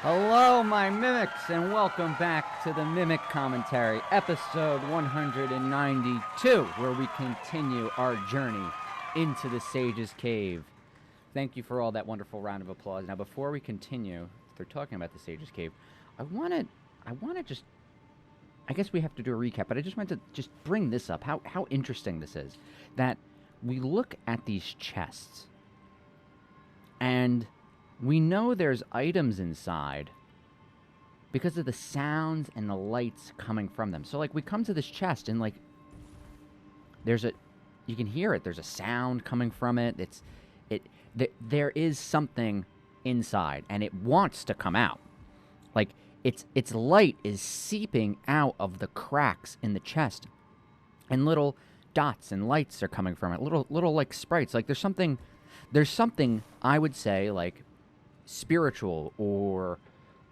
Hello, my mimics, and welcome back to the Mimic Commentary, episode 192, where we continue our journey into the Sage's Cave. Thank you for all that wonderful round of applause. Now, before we continue, they're talking about the Sage's Cave. I want to just, I guess we have to do a recap, but I just want to just bring this up. How interesting this is, that we look at these chests, and we know there's items inside because of the sounds and the lights coming from them. So, like, we come to this chest and, like, you can hear it. There's a sound coming from it. There is something inside, and it wants to come out. Like, its light is seeping out of the cracks in the chest, and little dots and lights are coming from it. Little like sprites. Like, there's something I would say, like, spiritual or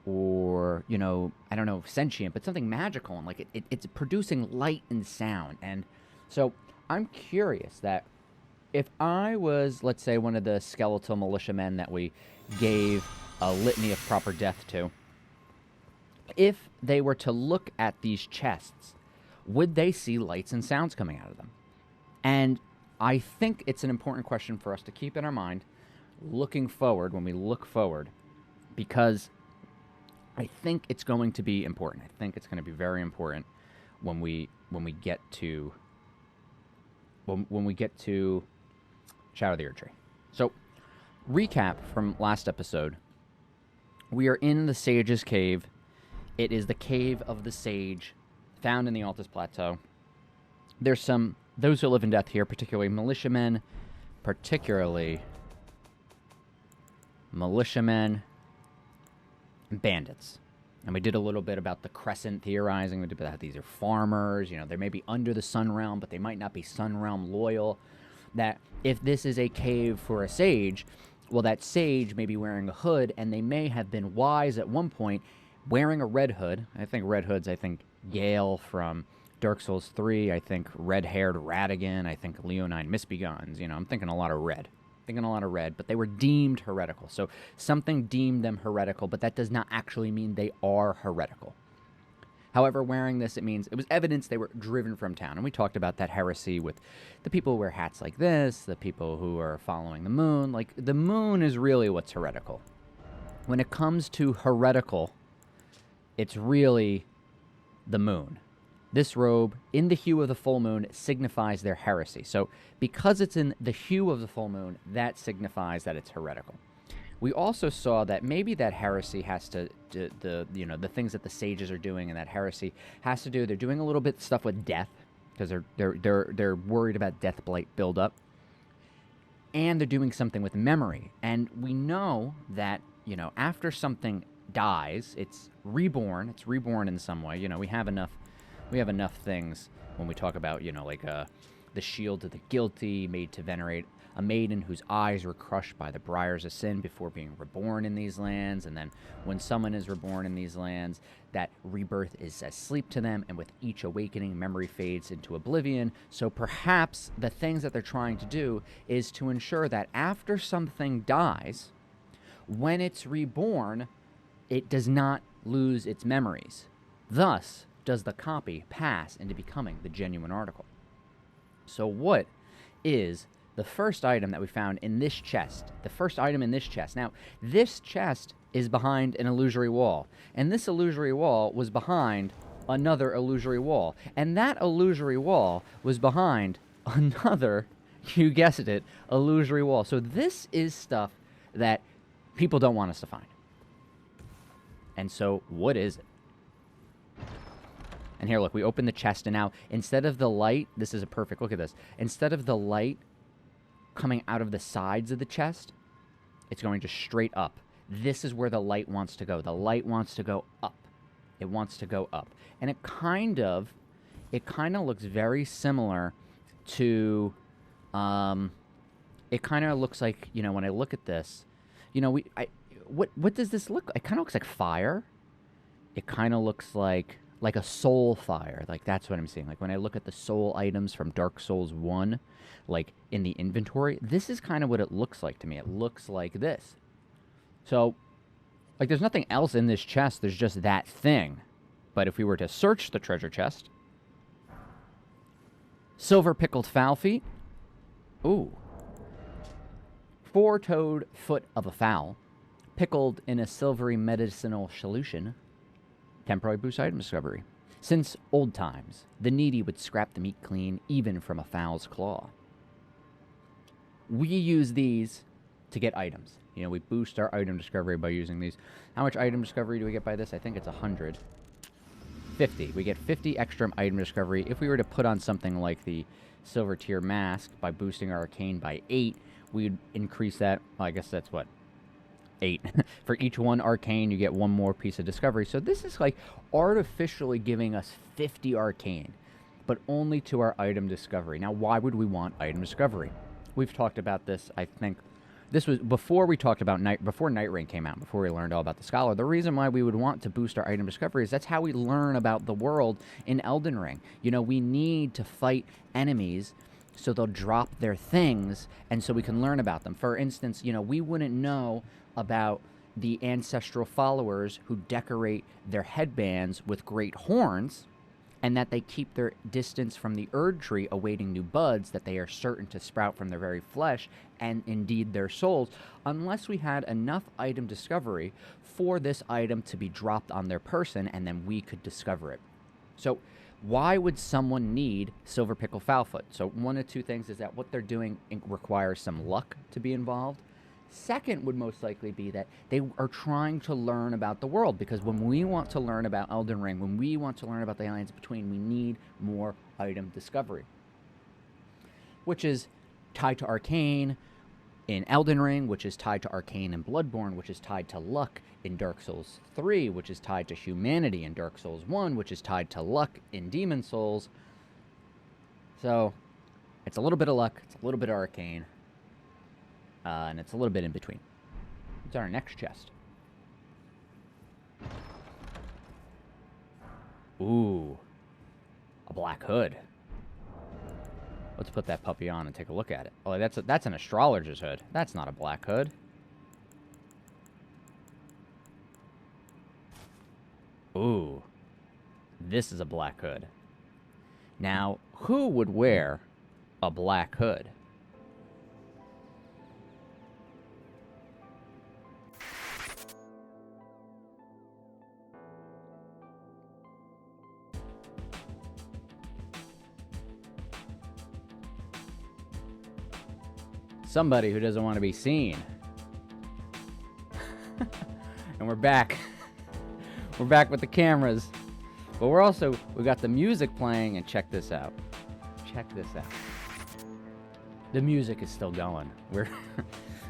you know, I don't know, sentient, but something magical, and like it's producing light and sound. And so I'm curious that if I was, let's say, one of the skeletal militiamen that we gave a litany of proper death to, if they were to look at these chests, would they see lights and sounds coming out of them? And I think it's an important question for us to keep in our mind looking forward, when we look forward, because I think it's going to be important. I think it's going to be very important when we get to Shadow of the Erdtree. So, recap from last episode. We are in the Sage's Cave. It is the Cave of the Sage, found in the Altus Plateau. There's those who live in death here, particularly militiamen, and bandits. And we did a little bit about the Crescent theorizing. We did about how these are farmers. You know, they may be under the Sun Realm, but they might not be Sun Realm loyal. That if this is a cave for a sage, well, that sage may be wearing a hood, and they may have been wise at one point, wearing a red hood. I think red hoods, Gale from Dark Souls 3. I think red-haired Radigan. I think Leonine Misbegones. You know, I'm thinking a lot of red. But they were deemed heretical. So something deemed them heretical, but that does not actually mean they are heretical. However, wearing this, it means it was evidence they were driven from town. And we talked about that heresy with the people who wear hats like this, the people who are following the moon. Like, the moon is really what's heretical. When it comes to heretical, it's really the moon. This robe, in the hue of the full moon, signifies their heresy. So, because it's in the hue of the full moon, that signifies that it's heretical. We also saw that maybe that heresy has to, the things that the sages are doing in that heresy has to do, they're doing a little bit of stuff with death, because they're worried about death blight buildup, and they're doing something with memory. And we know that, you know, after something dies, it's reborn in some way. You know, we have enough things when we talk about, you know, like the shield of the guilty, made to venerate a maiden whose eyes were crushed by the briars of sin before being reborn in these lands. And then when someone is reborn in these lands, that rebirth is as sleep to them, and with each awakening, memory fades into oblivion. So perhaps the things that they're trying to do is to ensure that after something dies, when it's reborn, it does not lose its memories. Thus, does the copy pass into becoming the genuine article. So what is the first item that we found in this chest? The first item in this chest. Now, this chest is behind an illusory wall, and this illusory wall was behind another illusory wall, and that illusory wall was behind another, you guessed it, illusory wall. So this is stuff that people don't want us to find. And so what is it? And here, look, we open the chest, and now, instead of the light, this is a perfect, look at this. Instead of the light coming out of the sides of the chest, it's going to straight up. This is where the light wants to go. The light wants to go up. It wants to go up. And it kind of looks very similar to, it kind of looks like, you know, when I look at this, you know, what does this look like? It kind of looks like fire. It kind of looks like a soul fire. Like, that's what I'm seeing. Like, when I look at the soul items from Dark Souls 1, like, in the inventory, this is kind of what it looks like to me. It looks like this. So, Like, there's nothing else in this chest. There's just that thing. But if we were to search the treasure chest... Silver pickled fowl feet. Ooh. 4-toed foot of a fowl. Pickled in a silvery medicinal solution. Temporary boost item discovery. Since old times, the needy would scrap the meat clean, even from a fowl's claw. We use these to get items. You know, we boost our item discovery by using these. How much item discovery do we get by this? I think it's 100. 50. We get 50 extra item discovery. If we were to put on something like the silver tier mask by boosting our arcane by 8, we'd increase that. Well, I guess that's what? 8. For each one arcane, you get one more piece of discovery. So this is like artificially giving us 50 arcane, but only to our item discovery. Now, why would we want item discovery? We've talked about this, I think. This was before we talked about before Night Ring came out, before we learned all about the Scholar. The reason why we would want to boost our item discovery is that's how we learn about the world in Elden Ring. You know, we need to fight enemies so they'll drop their things, and so we can learn about them. For instance, you know, we wouldn't know about the ancestral followers who decorate their headbands with great horns, and that they keep their distance from the Erd tree awaiting new buds that they are certain to sprout from their very flesh and indeed their souls, unless we had enough item discovery for this item to be dropped on their person, and then we could discover it. So why would someone need Silver Pickle Foulfoot? So one of two things is that what they're doing requires some luck to be involved. Second would most likely be that they are trying to learn about the world, because when we want to learn about Elden Ring, when we want to learn about the Alliance Between, we need more item discovery, which is tied to Arcane in Elden Ring, which is tied to Arcane in Bloodborne, which is tied to luck in Dark Souls 3, which is tied to humanity in Dark Souls 1, which is tied to luck in Demon Souls. So it's a little bit of luck, it's a little bit of Arcane. And it's a little bit in between. It's our next chest. Ooh. A black hood. Let's put that puppy on and take a look at it. Oh, that's an astrologer's hood. That's not a black hood. Ooh. This is a black hood. Now, who would wear a black hood? Somebody who doesn't want to be seen. And we're back. We're back with the cameras. But we got the music playing, and check this out. Check this out. The music is still going.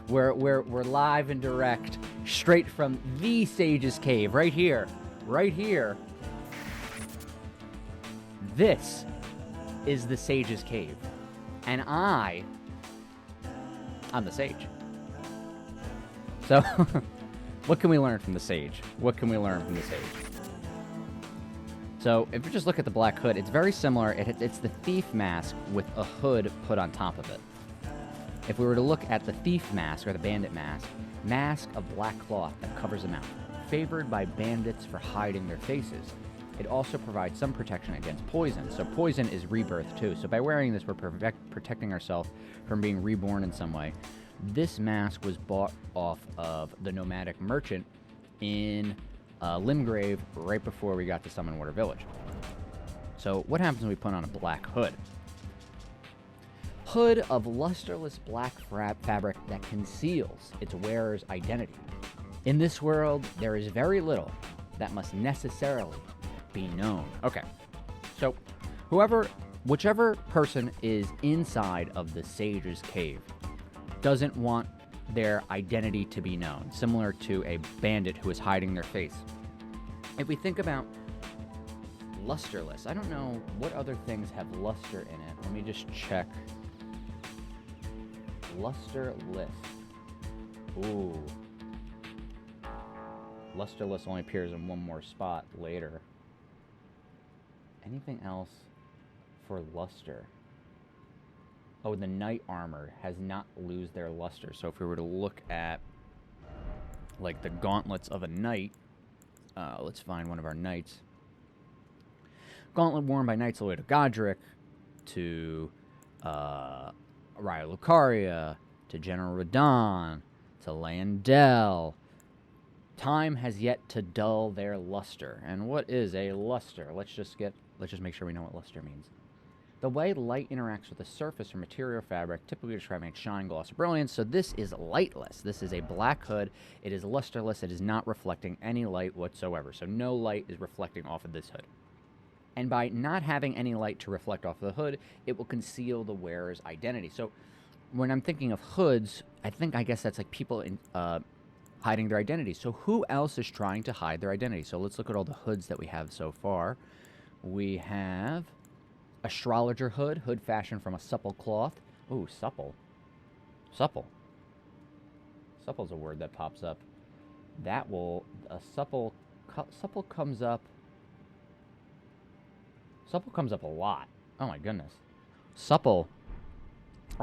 We're live and direct, straight from the Sage's Cave, right here. Right here. This is the Sage's Cave. And I'm the sage. So, what can we learn from the sage? What can we learn from the sage? So, if you just look at the black hood, it's very similar. It's the thief mask with a hood put on top of it. If we were to look at the thief mask, or the bandit mask, mask of black cloth that covers the mouth, favored by bandits for hiding their faces. It also provides some protection against poison. So poison is rebirth too. So by wearing this, we're protecting ourselves from being reborn in some way. This mask was bought off of the nomadic merchant in Limgrave right before we got to Summonwater Village. So what happens when we put on a black hood? Hood of lusterless black fabric that conceals its wearer's identity. In this world, there is very little that must necessarily be known. Okay, so whichever person is inside of the Sage's Cave doesn't want their identity to be known, similar to a bandit who is hiding their face. If we think about lusterless, I don't know what other things have luster in it. Let me just check. Lusterless. Ooh. Lusterless only appears in one more spot later. Anything else for luster? Oh, the knight armor has not lose their luster. So if we were to look at like the gauntlets of a knight. Let's find one of our knights. Gauntlet worn by knights all the way to Godric, to Raya Lucaria, to General Radon, to Landel. Time has yet to dull their luster. And what is a luster? Let's just make sure we know what luster means. The way light interacts with the surface or material fabric, typically describing its shine, gloss, or brilliance. So this is lightless. This is a black hood. It is lusterless. It is not reflecting any light whatsoever. So no light is reflecting off of this hood. And by not having any light to reflect off of the hood, it will conceal the wearer's identity. So when I'm thinking of hoods, I guess that's like people hiding their identity. So who else is trying to hide their identity? So let's look at all the hoods that we have so far. We have astrologer hood fashioned from a supple cloth. Ooh, supple. Supple. Supple's a word that pops up. Supple comes up. Supple comes up a lot. Oh my goodness. A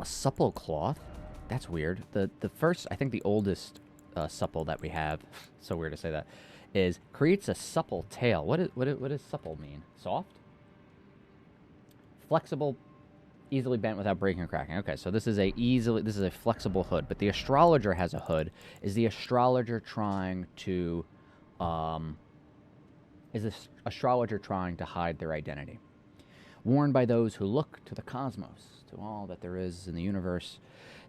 supple cloth? That's weird. The first, I think the oldest supple that we have, so weird to say that, is creates a supple tail. What does supple mean? Soft? Flexible, easily bent without breaking or cracking. Okay, so this is a flexible hood, but the astrologer has a hood. Is the astrologer trying to hide their identity? Worn by those who look to the cosmos, to all that there is in the universe.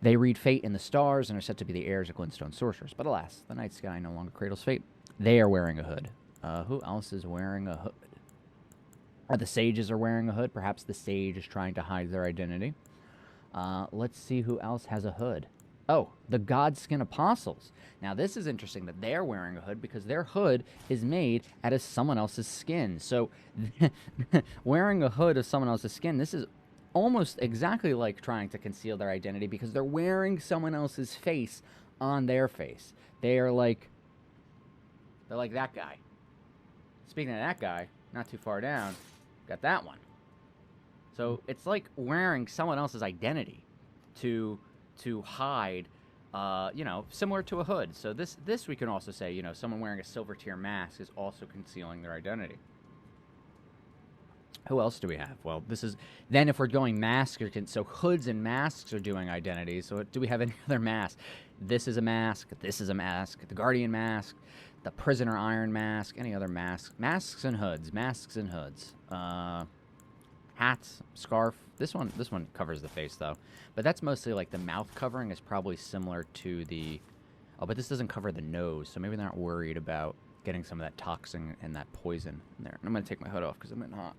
They read fate in the stars and are said to be the heirs of glintstone sorcerers. But alas, the night sky no longer cradles fate. They are wearing a hood. Who else is wearing a hood? The sages are wearing a hood. Perhaps the sage is trying to hide their identity. Let's see who else has a hood. Oh, the Godskin Apostles. Now, this is interesting that they're wearing a hood because their hood is made out of someone else's skin. So, wearing a hood of someone else's skin, this is almost exactly like trying to conceal their identity because they're wearing someone else's face on their face. They're like that guy. Speaking of that guy, not too far down, got that one. So it's like wearing someone else's identity to hide, similar to a hood. So this we can also say, someone wearing a silver tier mask is also concealing their identity. Who else do we have? Well, then if we're going masks, so hoods and masks are doing identities. So do we have any other mask? This is a mask. This is a mask. The Guardian mask. The Prisoner Iron mask. Any other mask? Masks and hoods. Masks and hoods. Hats. Scarf. This one covers the face, though. But that's mostly like the mouth covering is probably similar to the... Oh, but this doesn't cover the nose, so maybe they're not worried about getting some of that toxin and that poison in there. And I'm going to take my hood off because I'm getting hot.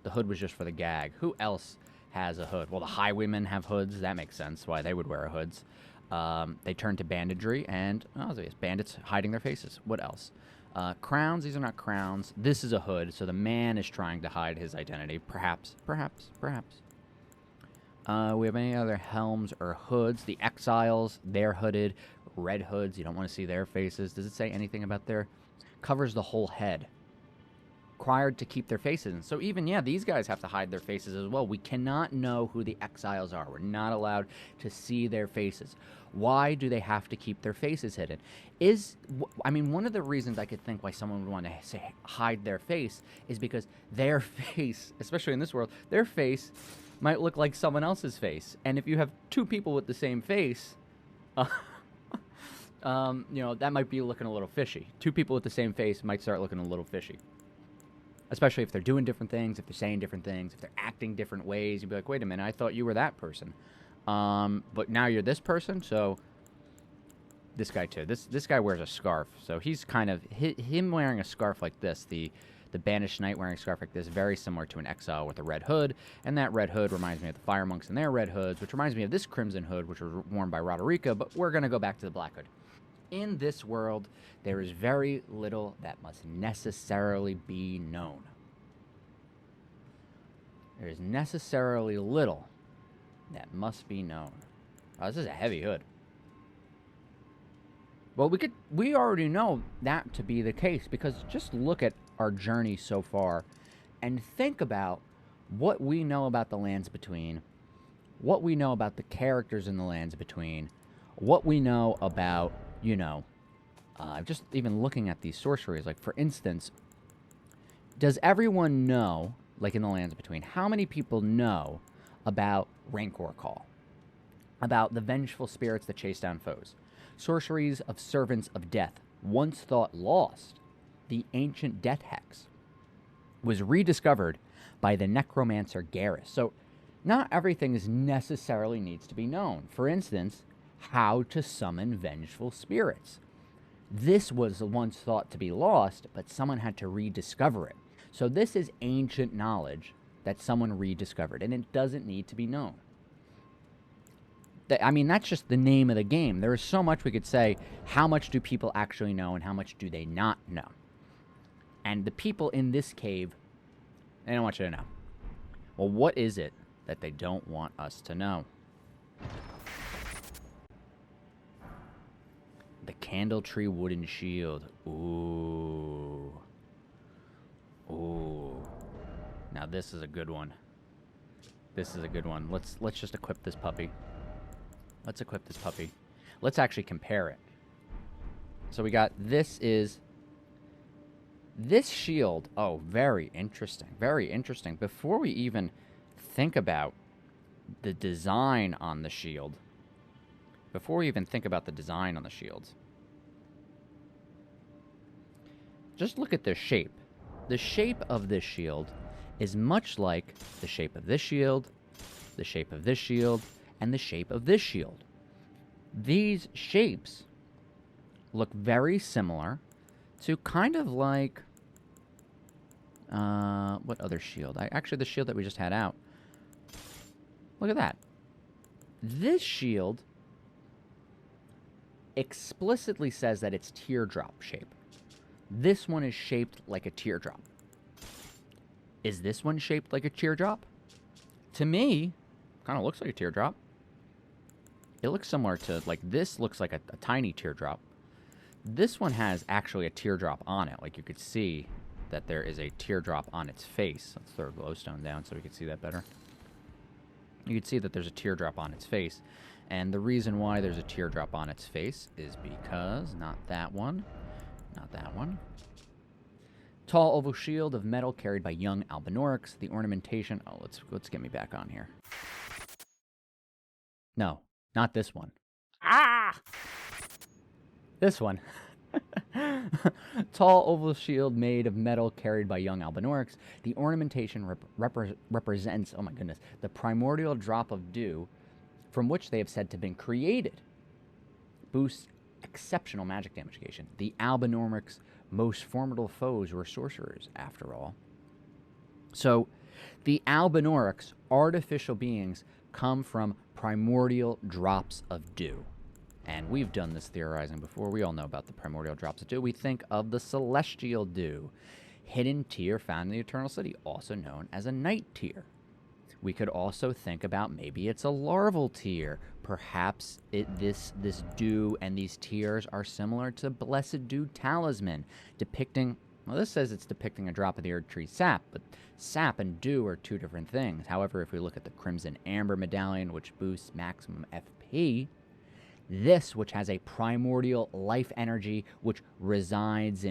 The hood was just for the gag. Who else has a hood? Well, the highwaymen have hoods. That makes sense why they would wear hoods. They turn to banditry, and bandits hiding their faces. What else? Crowns. These are not crowns. This is a hood, so the man is trying to hide his identity. Perhaps. We have any other helms or hoods? The exiles, they're hooded. Red hoods, you don't want to see their faces. Does it say anything about their... Covers the whole head. Required to keep their faces in. So even, these guys have to hide their faces as well. We cannot know who the exiles are. We're not allowed to see their faces. Why do they have to keep their faces hidden? One of the reasons I could think why someone would want to say hide their face is because their face, especially in this world, their face might look like someone else's face. And if you have two people with the same face, that might be looking a little fishy. Two people with the same face might start looking a little fishy. Especially if they're doing different things, if they're saying different things, if they're acting different ways. You'd be like, wait a minute, I thought you were that person. But now you're this person, so... This guy, too. This guy wears a scarf. So he's kind of... Him wearing a scarf like this, the banished knight wearing a scarf like this, very similar to an exile with a red hood. And that red hood reminds me of the fire monks and their red hoods, which reminds me of this crimson hood, which was worn by Roderica, but we're going to go back to the black hood. In this world, there is very little that must necessarily be known. There is necessarily little that must be known. Oh, this is a heavy hood. Well, we already know that to be the case because just look at our journey so far and think about what we know about the Lands Between, what we know about the characters in the Lands Between, what we know about, Just even looking at these sorceries, like for instance, does everyone know, like in the Lands Between, how many people know about Rancor Call? About the vengeful spirits that chase down foes? Sorceries of Servants of Death, once thought lost, the ancient death hex, was rediscovered by the necromancer Garrus. So not everything necessarily needs to be known. For instance, how to summon vengeful spirits. This was once thought to be lost, but someone had to rediscover it. So this is ancient knowledge that someone rediscovered, and it doesn't need to be known. I mean, that's just the name of the game. There is so much we could say. How much do people actually know, and how much do they not know? And the people in this cave, they don't want you to know. Well, what is it that they don't want us to know? The Candle Tree Wooden Shield. Ooh. Ooh. Now this is a good one. This is a good one. Let's just equip this puppy. Let's equip this puppy. Let's actually compare it. So we got this shield. Oh, very interesting. Very interesting. Before we even think about the design on the shield, just look at the shape. The shape of this shield is much like the shape of this shield, the shape of this shield, and the shape of this shield. These shapes look very similar to kind of like... what other shield? Actually, the shield that we just had out. Look at that. This shield explicitly says that it's teardrop shape. This one is shaped like a teardrop. Is this one shaped like a teardrop? To me, kind of looks like a teardrop. It looks similar to, like, this looks like a tiny teardrop. This one has actually a teardrop on it. Like, you could see that there is a teardrop on its face. Let's throw a glowstone down so we can see that better. You can see that there's a teardrop on its face. And the reason why there's a teardrop on its face is because, not that one, tall oval shield of metal carried by young Albinaurics. The ornamentation... Oh, let's get me back on here. No, not this one. Ah! This one. Tall oval shield made of metal carried by young Albinaurics. The ornamentation represents, oh my goodness, the primordial drop of dew from which they have said to have been created. Boosts exceptional magic damage. The Albinaurics' most formidable foes were sorcerers, after all. So, the Albinaurics, artificial beings, come from primordial drops of dew. And we've done this theorizing before. We all know about the primordial drops of dew. We think of the celestial dew, hidden tear found in the Eternal City, also known as a night tear. We could also think about maybe it's a larval tear. Perhaps this dew and these tears are similar to Blessed Dew Talisman, depicting... Well, this says it's depicting a drop of the Erd Tree sap, but sap and dew are two different things. However, if we look at the Crimson Amber Medallion, which boosts maximum FP, this, which has a primordial life energy which resides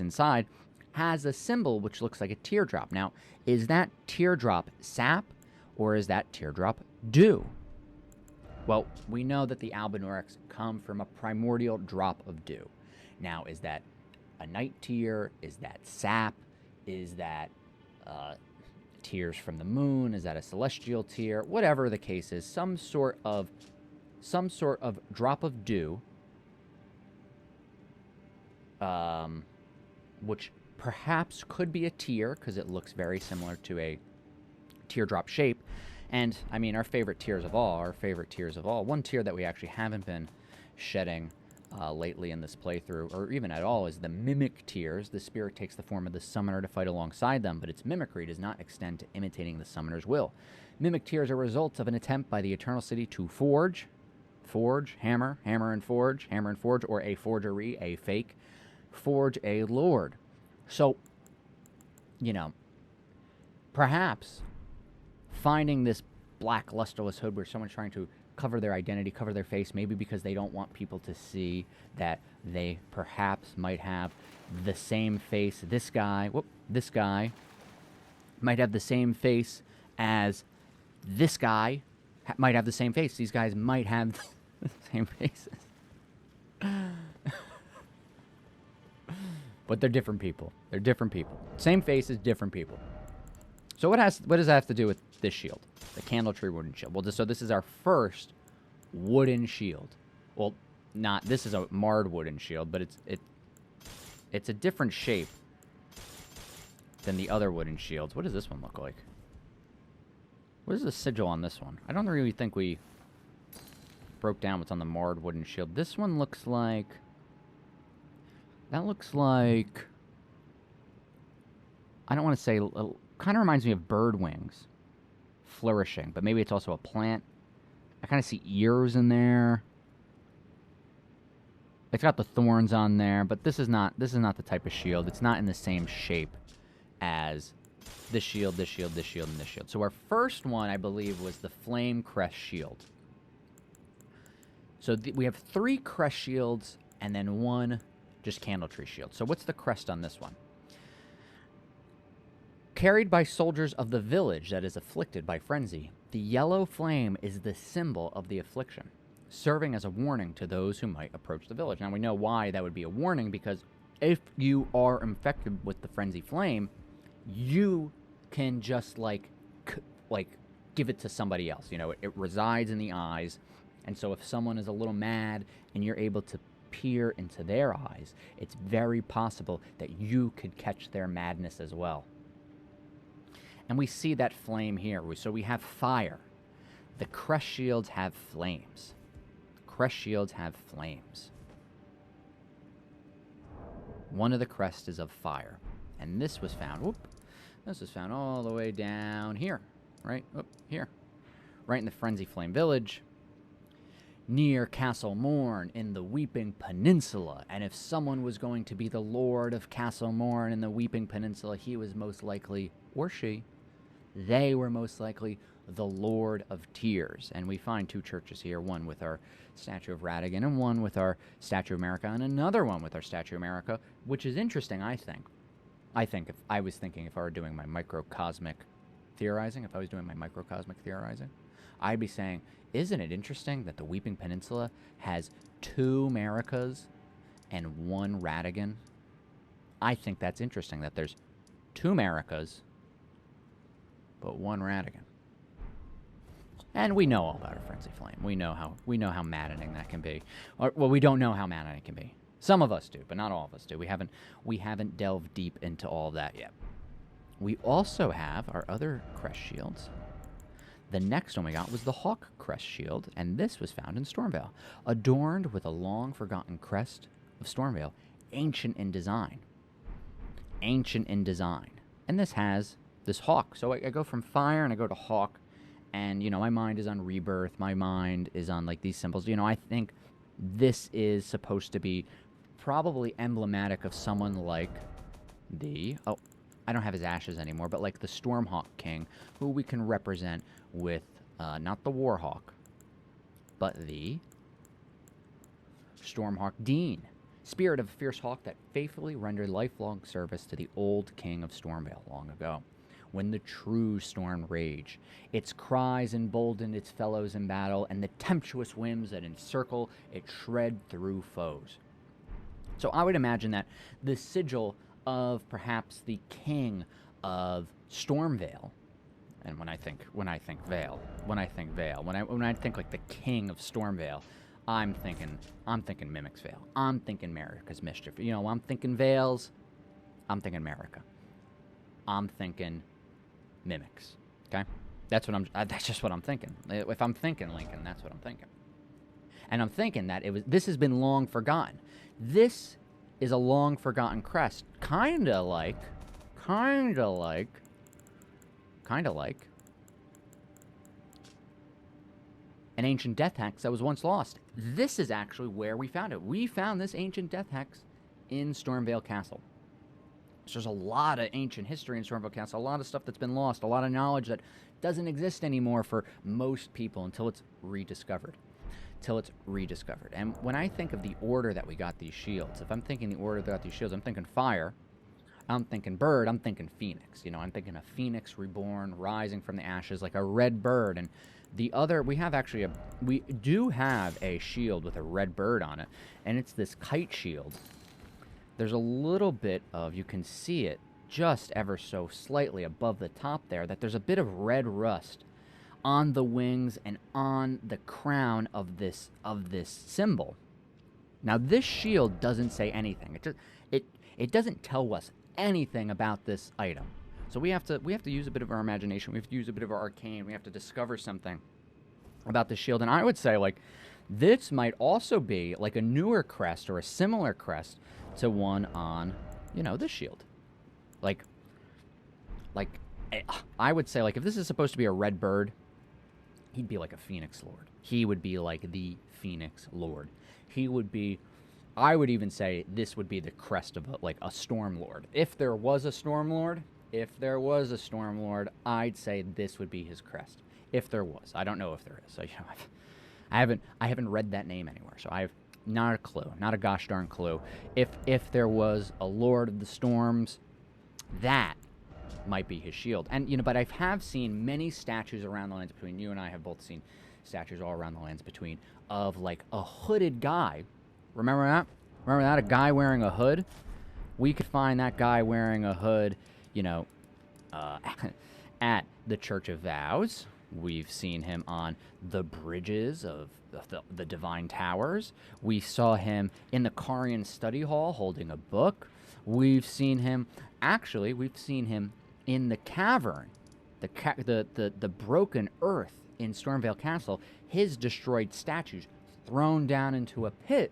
inside, has a symbol which looks like a teardrop. Now, is that teardrop sap, or is that teardrop dew? Well, we know that the Albinaurics come from a primordial drop of dew. Now, is that a night tear? Is that sap? Is that tears from the moon? Is that a celestial tear? Whatever the case is, some sort of drop of dew, which perhaps could be a tear, because it looks very similar to a teardrop shape. And, I mean, our favorite tears of all, one tear that we actually haven't been shedding lately in this playthrough, or even at all, is the Mimic Tears. The spirit takes the form of the summoner to fight alongside them, but its mimicry does not extend to imitating the summoner's will. Mimic Tears are results of an attempt by the Eternal City to forge, hammer and forge, or a forgery, a fake, forge a lord. So, you know, perhaps finding this black lusterless hood where someone's trying to cover their identity, cover their face, maybe because they don't want people to see that they perhaps might have the same face. This guy might have the same face as this guy might have the same face. These guys might have the same faces. But they're different people. They're different people. Same faces, different people. So what does that have to do with this shield? The Candle Tree wooden shield. Well, so this is our first wooden shield. Well, this is a marred wooden shield, but it's a different shape than the other wooden shields. What does this one look like? What is the sigil on this one? I don't really think we broke down what's on the marred wooden shield. This one looks like... That looks like... I don't want to say... Kind of reminds me of bird wings flourishing, but maybe it's also a plant. I kind of see ears in there. It's got the thorns on there, but this is not the type of shield. It's not in the same shape as this shield, this shield, this shield, and this shield. So our first one, I believe, was the Flame Crest Shield. So we have 3 crest shields and then 1 just Candle Tree shield. So what's the crest on this one? Carried by soldiers of the village that is afflicted by frenzy, the yellow flame is the symbol of the affliction, serving as a warning to those who might approach the village. Now, we know why that would be a warning, because if you are infected with the frenzy flame, you can just, like give it to somebody else. You know, it resides in the eyes, and so if someone is a little mad and you're able to peer into their eyes, it's very possible that you could catch their madness as well. And we see that flame here. So we have fire. The crest shields have flames. Crest shields have flames. One of the crests is of fire. And this was found, this was found all the way down here. Right? Here. Right in the Frenzy Flame Village. Near Castle Morn in the Weeping Peninsula. And if someone was going to be the Lord of Castle Morn in the Weeping Peninsula, he was most likely, or she, they were most likely the Lord of Tears. And we find 2 churches here, one with our statue of Radigan and one with our Statue of America, and another one with our Statue of America, which is interesting, I think. If I were doing my microcosmic theorizing, I'd be saying, isn't it interesting that the Weeping Peninsula has 2 Americas and 1 Radigan? I think that's interesting, that there's 2 Americas but 1 Radigan. And we know all about a Frenzy Flame. We know how maddening that can be. Well, we don't know how maddening it can be. Some of us do, but not all of us do. We haven't delved deep into all of that yet. We also have our other crest shields. The next one we got was the Hawk Crest Shield, and this was found in Stormvale, adorned with a long-forgotten crest of Stormvale, ancient in design. And this has this hawk. So I go from fire and I go to hawk, and, you know, my mind is on rebirth. My mind is on, like, these symbols. You know, I think this is supposed to be probably emblematic of someone like the... Oh, I don't have his ashes anymore, but like the Stormhawk King, who we can represent with, not the Warhawk, but the Stormhawk Dean, spirit of a fierce hawk that faithfully rendered lifelong service to the old king of Stormvale long ago, when the true storm raged. Its cries emboldened its fellows in battle, and the tempestuous whims that encircle it shred through foes. So I would imagine that the sigil of perhaps the king of Stormvale, and when I think Vale, when I think like the king of Stormvale, I'm thinking Mimic's Vale. I'm thinking Marika's Mischief. You know, I'm thinking Vales. I'm thinking Marika. I'm thinking Mimics. Okay, that's just what I'm thinking. If I'm thinking Lincoln, that's what I'm thinking. And I'm thinking that this has been long forgotten. This is a long forgotten crest, kind of like an ancient death hex that was once lost. This is actually where we found it. We found this ancient death hex in Stormvale Castle. So there's a lot of ancient history in Stormville Castle, a lot of stuff that's been lost, a lot of knowledge that doesn't exist anymore for most people until it's rediscovered. And when I think of the order that we got these shields, if I'm thinking the order that got these shields, I'm thinking fire, I'm thinking bird, I'm thinking phoenix. You know, I'm thinking a phoenix reborn, rising from the ashes like a red bird. And the other, we do have a shield with a red bird on it, and it's this kite shield. There's a little bit of, you can see it just ever so slightly above the top there, that there's a bit of red rust on the wings and on the crown of this symbol. Now this shield doesn't say anything. It doesn't tell us anything about this item. So we have to use a bit of our imagination. We have to use a bit of our arcane. We have to discover something about the shield. And I would say, like, this might also be like a newer crest or a similar crest to one on, you know, this shield. Like I would say, like, if this is supposed to be a red bird, he'd be like a Phoenix Lord. He would be like the Phoenix Lord. He would be, I would even say this would be the crest of a Storm Lord. If there was a Storm Lord, I'd say this would be his crest. If there was. I don't know if there is. So, you know, I haven't read that name anywhere. So I have not a clue, not a gosh darn clue. If there was a Lord of the Storms, that might be his shield. And, you know, but I have seen many statues around the lands between. You and I have both seen statues all around the lands between of, like, a hooded guy. Remember that? A guy wearing a hood? We could find that guy wearing a hood, you know, at the Church of Vows. We've seen him on the bridges of the Divine Towers. We saw him in the Carian Study Hall holding a book. We've seen him in the cavern, the broken earth in Stormvale Castle, his destroyed statues thrown down into a pit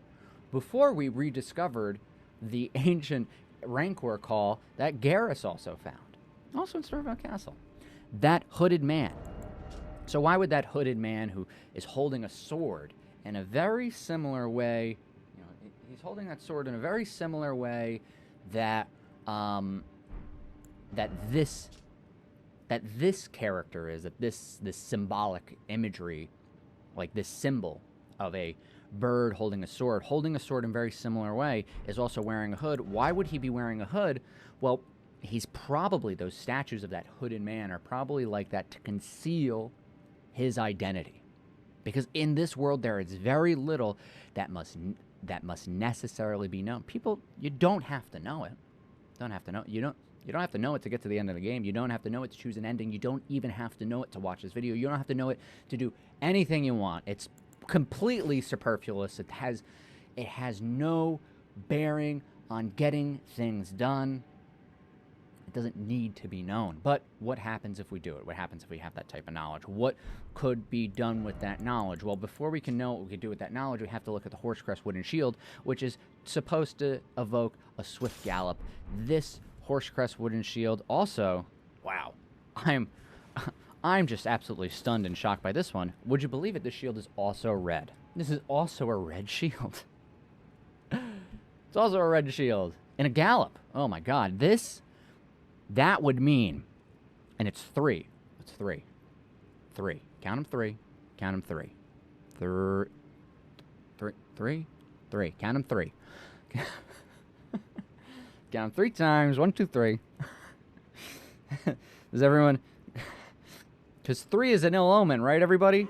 before we rediscovered the ancient Rancor call that Garrus also found, also in Stormvale Castle. That hooded man. So why would that hooded man, who is holding a sword in a very similar way, you know, he's holding that sword in a very similar way that this character is, that this symbolic imagery, like this symbol of a bird holding a sword in a very similar way, is also wearing a hood. Why would he be wearing a hood? Well, he's probably, those statues of that hooded man are probably like that to conceal his identity. Because in this world there is very little that must necessarily be known. People, you don't have to know it. You don't have to know it to get to the end of the game. You don't have to know it to choose an ending. You don't even have to know it to watch this video. You don't have to know it to do anything you want. It's completely superfluous. It has no bearing on getting things done. It doesn't need to be known. But what happens if we do it? What happens if we have that type of knowledge? What could be done with that knowledge? Well, before we can know what we could do with that knowledge, we have to look at the Horsecrest Wooden Shield, which is supposed to evoke a swift gallop. This Horsecrest Wooden Shield also, wow, I'm just absolutely stunned and shocked by this one. Would you believe it? This shield is also red. This is also a red shield. It's also a red shield in a gallop. Oh my God, that would mean, and it's three. It's three. Count them three. Count them three. Three. Count them three. Count them 3 times. 1, 2, 3. Does everyone? Because 3 is an ill omen, right, everybody?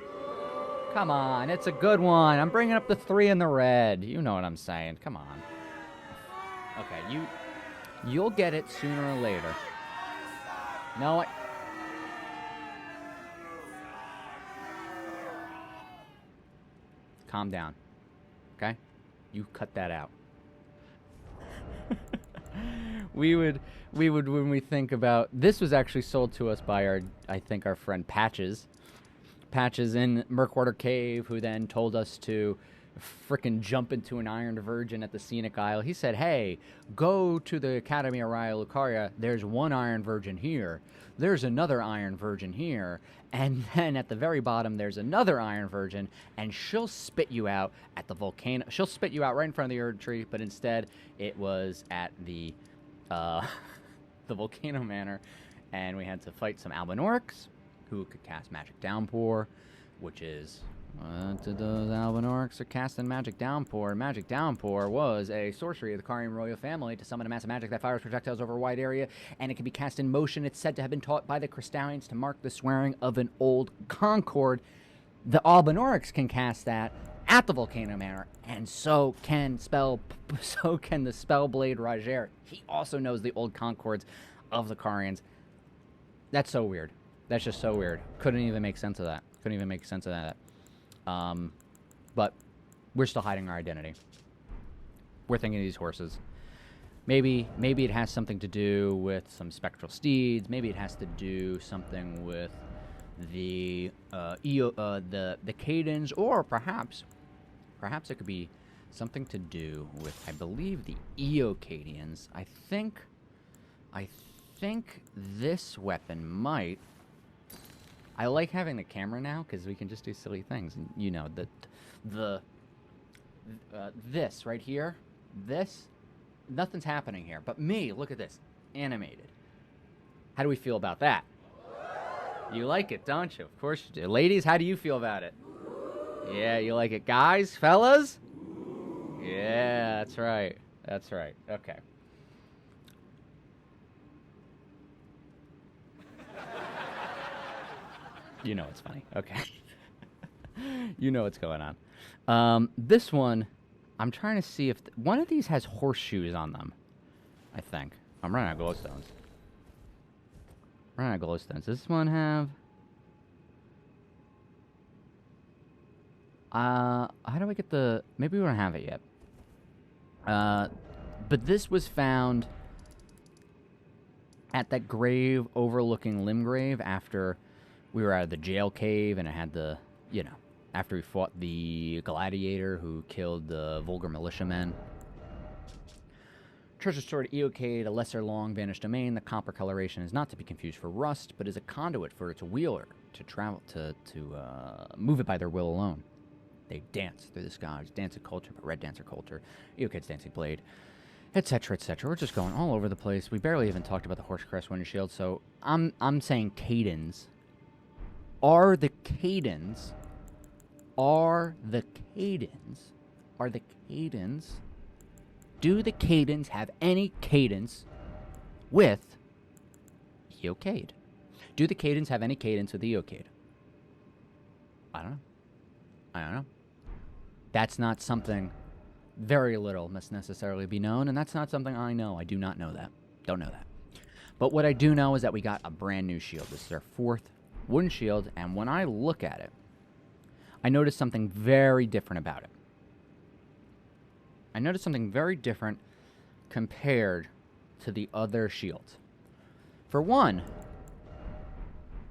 Come on, it's a good one. I'm bringing up the 3 in the red. You know what I'm saying. Come on. Okay, you'll get it sooner or later. No, calm down. Okay? You cut that out. we would when we think about, this was actually sold to us by our friend Patches in Murkwater Cave, who then told us to frickin' jump into an Iron Virgin at the Scenic Isle. He said, hey, go to the Academy of Raya Lucaria. There's one Iron Virgin here. There's another Iron Virgin here. And then at the very bottom, there's another Iron Virgin, and she'll spit you out at the volcano. She'll spit you out right in front of the Erd Tree, but instead it was at the the Volcano Manor, and we had to fight some Albinaurics who could cast Magic Downpour, which is... What did those Albinaurics are casting Magic Downpour? Magic Downpour was a sorcery of the Carian royal family to summon a mass of magic that fires projectiles over a wide area, and it can be cast in motion. It's said to have been taught by the Crystallians to mark the swearing of an old Concord. The Albinaurics can cast that at the Volcano Manor, and so can the Spellblade Roger. He also knows the old Concords of the Carians. That's so weird. That's just so weird. Couldn't even make sense of that. But we're still hiding our identity. We're thinking of these horses. Maybe it has something to do with some spectral steeds. Maybe it has to do something with the Cadens, or perhaps it could be something to do with, I believe, the Eocadians. I think this weapon might. I like having the camera now because we can just do silly things, and you know this right here, nothing's happening here, but me. Look at this, animated. How do we feel about that? You like it, don't you? Of course you do. Ladies, how do you feel about it? Yeah, you like it. Guys, fellas? Yeah, that's right. That's right. Okay. You know it's funny. Okay. You know what's going on. This one, I'm trying to see if... one of these has horseshoes on them, I think. I'm running out of glowstones. Does this one have... how do I get the... maybe we don't have it yet. But this was found at that grave overlooking Limgrave after we were out of the jail cave, and it had the, you know, after we fought the gladiator who killed the vulgar militiamen. Treasure stored Eocade, a lesser long vanished domain. The copper coloration is not to be confused for rust, but is a conduit for its wheeler to travel to move it by their will alone. They dance through the skies, dance of culture, but red dancer culture, Eocade's dancing blade, etc., etc. We're just going all over the place. We barely even talked about the Horsecrest Windshield, so I'm saying Cadens. Are the Cadens? Do the Cadens have any cadence with Eocade? Do the Cadens have any cadence with Eocade? I don't know. That's not something... very little must necessarily be known, and that's not something I know. I do not know that. Don't know that. But what I do know is that we got a brand new shield. This is our 4th wooden shield, and when I look at it, I notice something very different about it. I noticed something very different compared to the other shields. For one,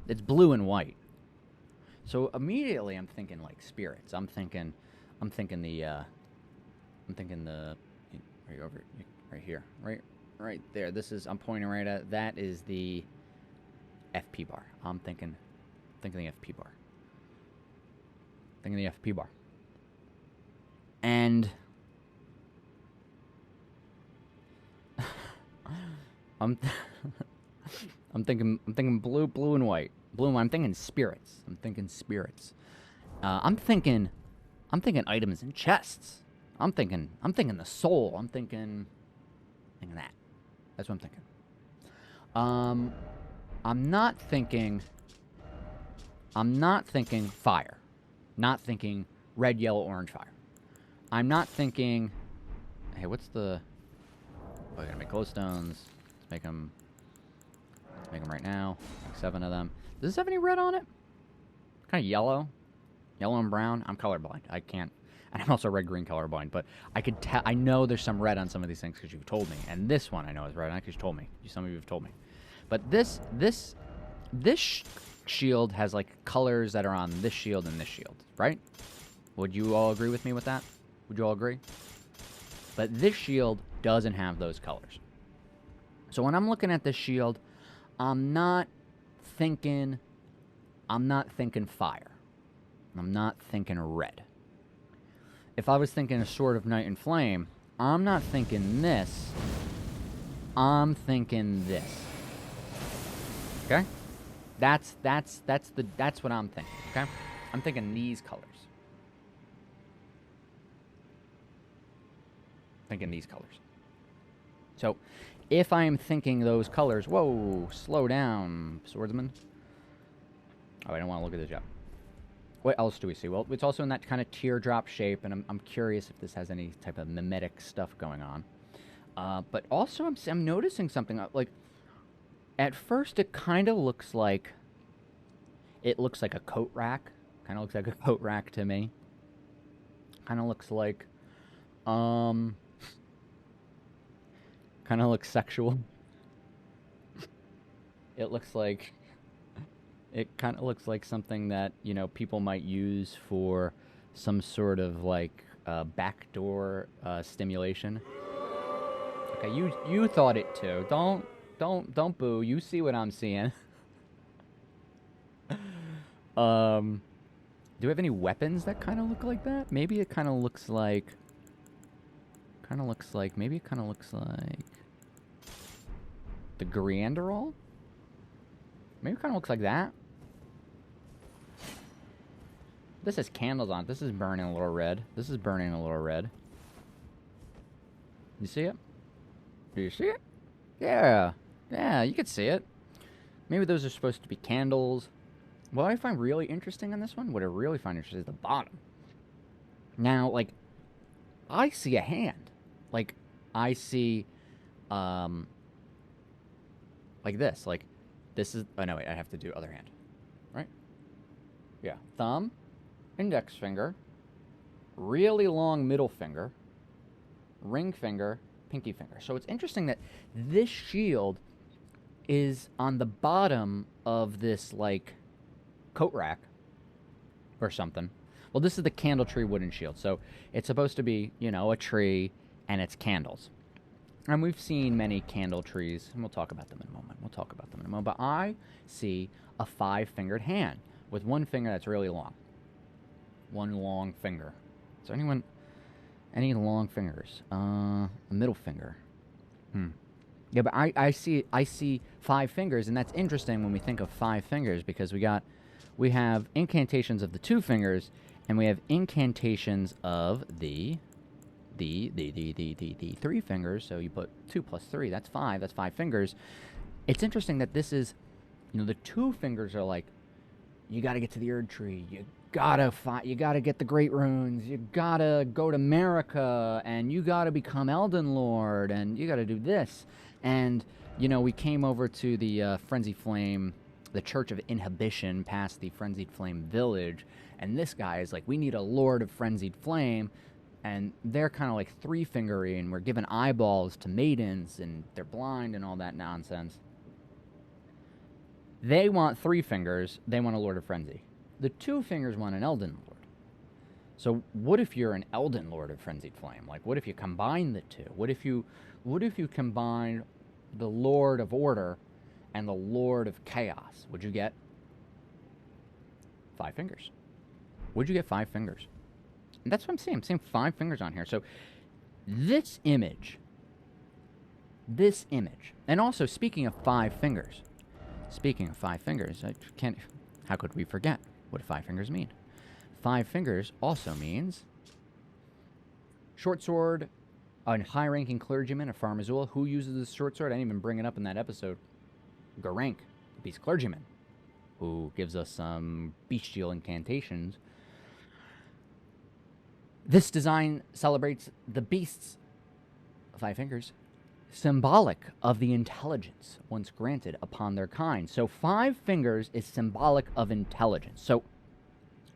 it's blue and white. So immediately I'm thinking like spirits. I'm thinking the right here, right there. I'm pointing right at, that is the FP bar. I'm thinking the FP bar. And I'm thinking blue and white. I'm thinking spirits. I'm thinking items in chests. I'm thinking the soul. I'm thinking that. That's what I'm thinking. I'm not thinking fire. Not thinking red, yellow, orange fire. I'm not thinking... Hey, what's the... Oh, I gotta make glowstones. Let's make them right now. Like 7 of them. Does this have any red on it? Kind of yellow. Yellow and brown. I'm colorblind. I can't... And I'm also red-green colorblind, but I could tell... I know there's some red on some of these things because you've told me. And this one I know is red because you told me. Some of you have told me. But this shield has, like, colors that are on this shield and this shield, right? Would you all agree with me with that? Would you all agree? But this shield doesn't have those colors. So when I'm looking at this shield, I'm not thinking fire. I'm not thinking red. If I was thinking a Sword of Night and Flame, I'm not thinking this. I'm thinking this. Okay? That's what I'm thinking, okay? I'm thinking these colors. So, if I am thinking those colors, whoa, slow down, swordsman. Oh, I don't want to look at this yet. What else do we see? Well, it's also in that kind of teardrop shape, and I'm curious if this has any type of mimetic stuff going on. But also, I'm noticing something. Like, at first, it kind of looks like... It looks like a coat rack. Kind of looks like a coat rack to me. Kind of looks like... kind of looks sexual. It looks like... It kind of looks like something that, you know, people might use for some sort of, like, backdoor stimulation. Okay, you thought it too. Don't boo. You see what I'm seeing. Do we have any weapons that kind of look like that? Maybe it kind of looks like... Maybe it kind of looks like... The Grianderol? Maybe it kind of looks like that. This has candles on it. This is burning a little red. You see it? Do you see it? Yeah. Yeah, you can see it. Maybe those are supposed to be candles. What I find really interesting on this one, what I really find interesting is the bottom. Now, like, I see a hand. Like, I see, like this. Like, this is... Oh, no, wait. I have to do other hand. Right? Yeah. Thumb, index finger, really long middle finger, ring finger, pinky finger. So it's interesting that this shield is on the bottom of this, like, coat rack or something. Well, this is the candle tree wooden shield. So it's supposed to be, you know, a tree and it's candles. And we've seen many candle trees, and we'll talk about them in a moment. But I see a 5-fingered hand with one finger that's really long. One long finger. Is there any long fingers? A middle finger. Yeah, but I see 5 fingers, and that's interesting when we think of 5 fingers, because we have incantations of the 2 fingers, and we have incantations of the 3 fingers. So you put 2 plus 3, that's 5. That's 5 fingers. It's interesting that this is, you know, the 2 fingers are like, you got to get to the Erd Tree. You gotta get the Great Runes. You gotta go to America, and you gotta become Elden Lord, and you gotta do this. And, you know, we came over to the Frenzied Flame, the Church of Inhibition, past the Frenzied Flame village, and this guy is like, we need a Lord of Frenzied Flame, and they're kind of like 3-fingery, and we're giving eyeballs to maidens, and they're blind and all that nonsense. They want 3 fingers. They want a Lord of Frenzy. The 2 fingers want an Elden Lord. So what if you're an Elden Lord of Frenzied Flame? Like, what if you combine the 2? What if you combine the Lord of Order and the Lord of Chaos? Would you get 5 fingers? Would you get 5 fingers? And that's what I'm seeing. I'm seeing 5 fingers on here. So this image, and also speaking of 5 fingers, how could we forget what 5 fingers mean? 5 fingers also means short sword, a high-ranking clergyman, a Farmazul. Who uses this short sword? I didn't even bring it up in that episode. Garank, the beast clergyman, who gives us some bestial incantations. This design celebrates the beast's 5 fingers, symbolic of the intelligence once granted upon their kind. So 5 fingers is symbolic of intelligence. So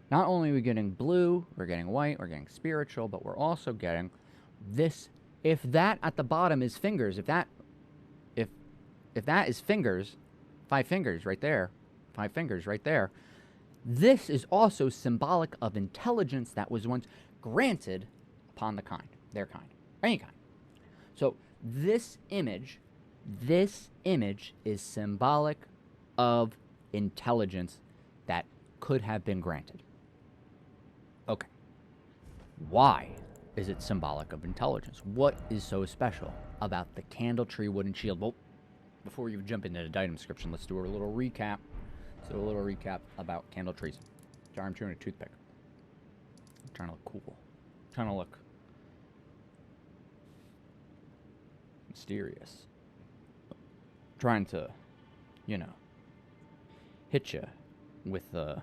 not only are we getting blue, we're getting white, we're getting spiritual, but we're also getting this. If that at the bottom is fingers, if that is fingers, 5 fingers right there, 5 fingers right there, this is also symbolic of intelligence that was once granted upon the kind, their kind, any kind. So this image is symbolic of intelligence that could have been granted. Okay. Why? is it symbolic of intelligence? What is so special about the Candle Tree Wooden Shield? Well, before we jump into the item description, let's do a little recap. About candle trees. Sorry, I'm chewing a toothpick. I'm trying to look cool. I'm trying to look mysterious. Trying to, you know, hit you with the...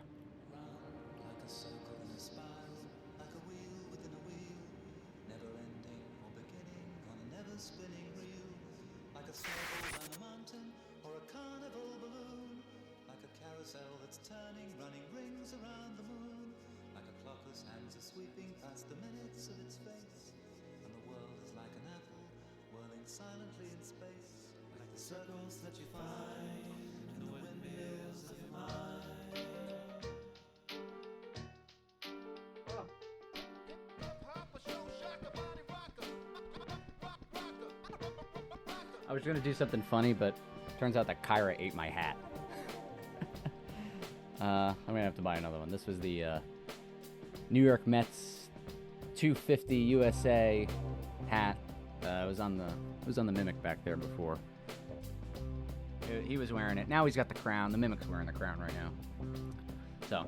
Silently in space, like the circles that you find in the windmills of your mind. I was going to do something funny, but turns out that Kyra ate my hat. I'm going to have to buy another one. This was the New York Mets 250 USA hat. It was on the Mimic back there before. He was wearing it. Now he's got the crown. The Mimic's wearing the crown right now. So,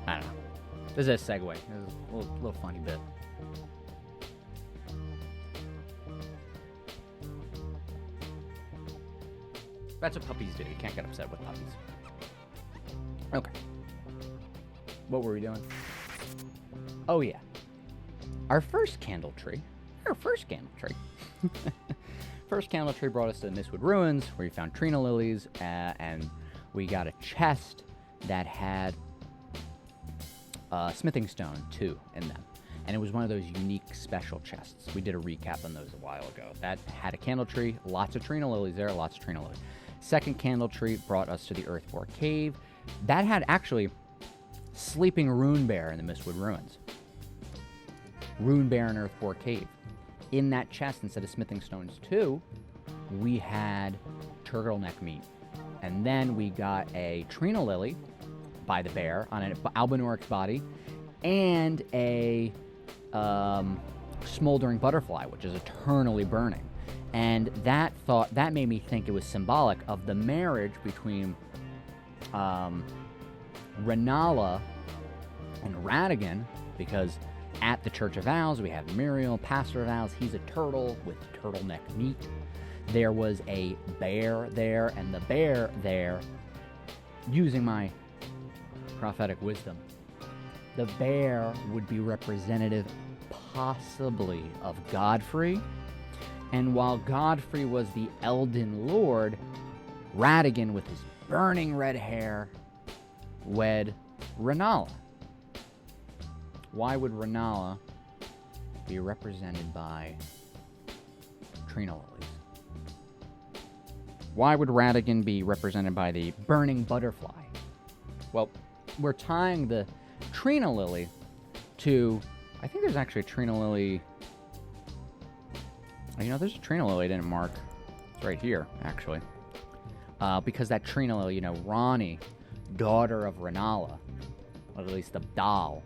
I don't know. This is a segue. This is a little funny bit. That's what puppies do. You can't get upset with puppies. Okay. What were we doing? Oh, yeah. Our first candle tree. First candle tree brought us to the Mistwood Ruins, where we found Trina lilies, and we got a chest that had smithing stone, too, in them. And it was one of those unique special chests. We did a recap on those a while ago. That had a candle tree, lots of Trina lilies there, lots of Trina lilies. Second candle tree brought us to the Earthbore Cave. That had actually sleeping rune bear in the Mistwood Ruins. Rune bear in Earthbore Cave. In that chest, instead of smithing stones too, we had turtleneck meat. And then we got a Trina lily by the bear on an Albinorix body, and a smoldering butterfly, which is eternally burning. And that made me think it was symbolic of the marriage between Renala and Radigan, because at the Church of Owls, we have Muriel, Pastor of Owls. He's a turtle with turtleneck meat. There was a bear there, and the bear there, using my prophetic wisdom, the bear would be representative possibly of Godfrey. And while Godfrey was the Elden Lord, Radigan, with his burning red hair, wed Renala. Why would Renala be represented by Trina lilies? Why would Radigan be represented by the burning butterfly? Well, we're tying the Trina lily to... I think there's actually a Trina lily... there's a Trina lily I didn't mark. It's right here, actually. Because that Trina lily, Rani, daughter of Renala, or at least the doll,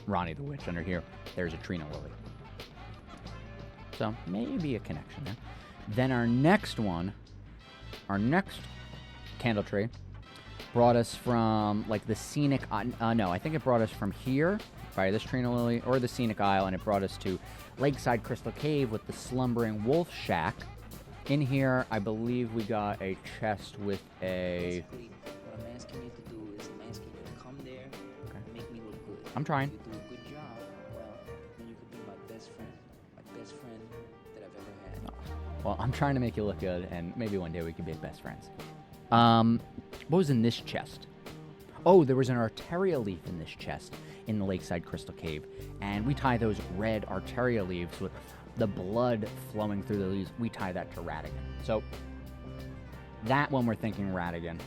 Rani the Witch, under here, there's a Trina lily. So, maybe a connection there. Then our next candle tree, brought us from, the scenic... no, I think it brought us from here, by this Trina lily, or the scenic isle, and it brought us to Lakeside Crystal Cave with the slumbering wolf shack. In here, I believe we got a chest with a... Basically, what I'm asking you to do is I'm asking you to come there and make me look good. I'm trying. If you do a good job, well, then you could be my best friend that I've ever had. Oh. Well, I'm trying to make you look good, and maybe one day we could be best friends. What was in this chest? Oh, there was an Arteria leaf in this chest in the Lakeside Crystal Cave, and we tie those red Arteria leaves with the blood flowing through the leaves. We tie that to Radigan. So that one we're thinking Radigan.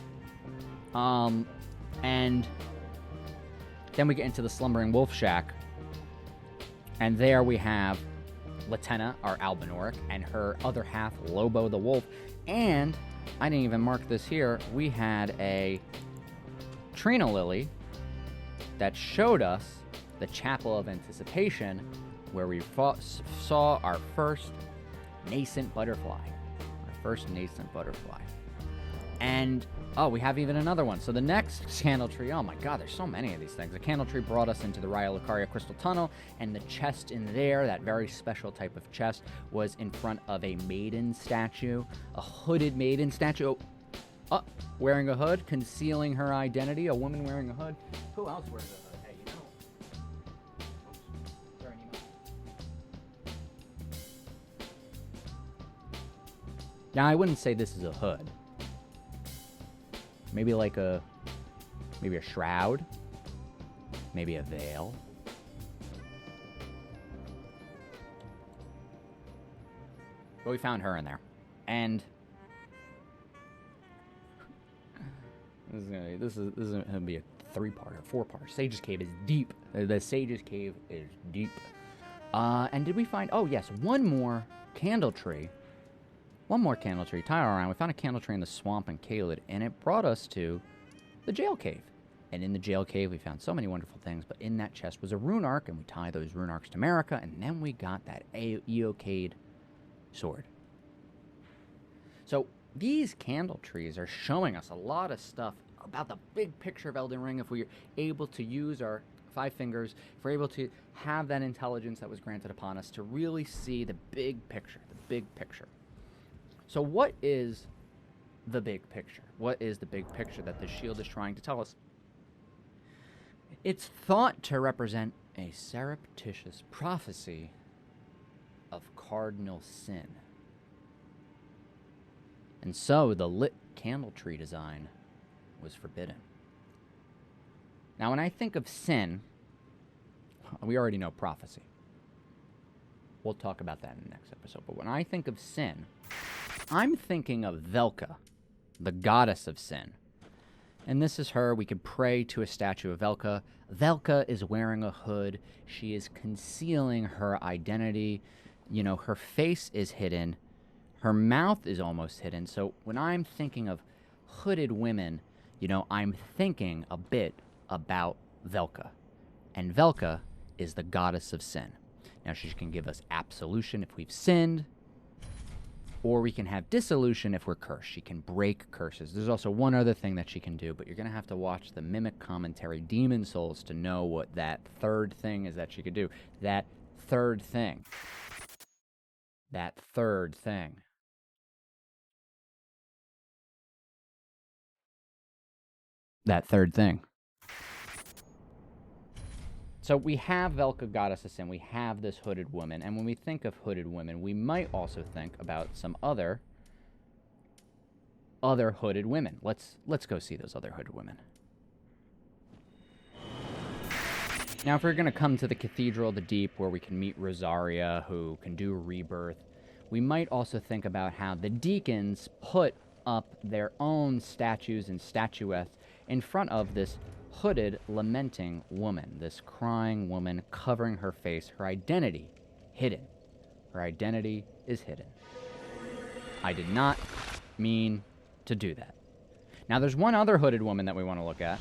And then we get into the Slumbering Wolf Shack, and there we have Latenna, our Albinoric, and her other half, Lobo the Wolf. And I didn't even mark this here. We had a Trina lily that showed us the Chapel of Anticipation, where we saw our first nascent butterfly. And, oh, we have even another one. So the next candle tree, oh my god, there's so many of these things. The candle tree brought us into the Raya Lucaria Crystal Tunnel, and the chest in there, that very special type of chest, was in front of a maiden statue, a hooded maiden statue. Oh, wearing a hood, concealing her identity, a woman wearing a hood. Who else wears a hood? Hey, you know. Oops. Sorry, Now, I wouldn't say this is a hood. Maybe like maybe a shroud, maybe a veil. But we found her in there, and this is gonna be a 3-part or 4-part. Sage's Cave is deep. The Sage's Cave is deep. And did we find? Oh yes, one more candle tree. Tile around. We found a candle tree in the swamp in Caelid, and it brought us to the jail cave. And in the jail cave, we found so many wonderful things, but in that chest was a rune arc, and we tied those rune arcs to Marika, and then we got that Eocade sword. So these candle trees are showing us a lot of stuff about the big picture of Elden Ring if we're able to use our 5 fingers, if we're able to have that intelligence that was granted upon us to really see the big picture, So what is the big picture? What is the big picture that the shield is trying to tell us? It's thought to represent a surreptitious prophecy of Cardinal Sin. And so the lit candle tree design was forbidden. Now, when I think of sin, we already know prophecy. We'll talk about that in the next episode. But when I think of sin, I'm thinking of Velka, the goddess of sin. And this is her. We could pray to a statue of Velka. Velka is wearing a hood. She is concealing her identity. You know, her face is hidden. Her mouth is almost hidden. So when I'm thinking of hooded women, you know, I'm thinking a bit about Velka. And Velka is the goddess of sin. Now, she can give us absolution if we've sinned, or we can have dissolution if we're cursed. She can break curses. There's also one other thing that she can do, but you're going to have to watch the Mimic Commentary Demon Souls to know what that third thing is that she could do. That third thing. So we have Velka, goddess of sin. We have this hooded woman. And when we think of hooded women, we might also think about some other hooded women. Let's go see those other hooded women. Now, if we're going to come to the Cathedral of the Deep, where we can meet Rosaria, who can do rebirth, we might also think about how the deacons put up their own statues and statuettes in front of this hooded, lamenting woman, this crying woman covering her face, her identity hidden. Her identity is hidden. I did not mean to do that. Now, there's one other hooded woman that we want to look at.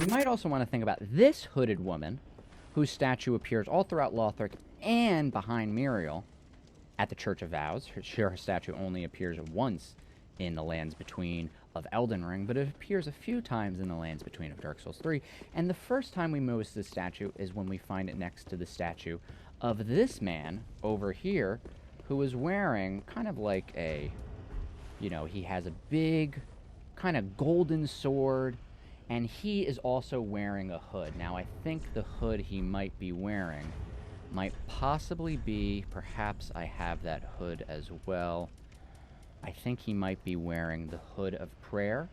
We might also want to think about this hooded woman, whose statue appears all throughout Lothric and behind Muriel at the Church of Vows. Her statue only appears once in the Lands Between of Elden Ring, but it appears a few times in the Lands Between of Dark Souls 3. And the first time we notice this statue is when we find it next to the statue of this man over here, who is wearing kind of like a, you know, he has a big kind of golden sword, and he is also wearing a hood. Now, I think the hood he might be wearing might possibly be, perhaps I have that hood as well. I think he might be wearing the Hood of Prayer.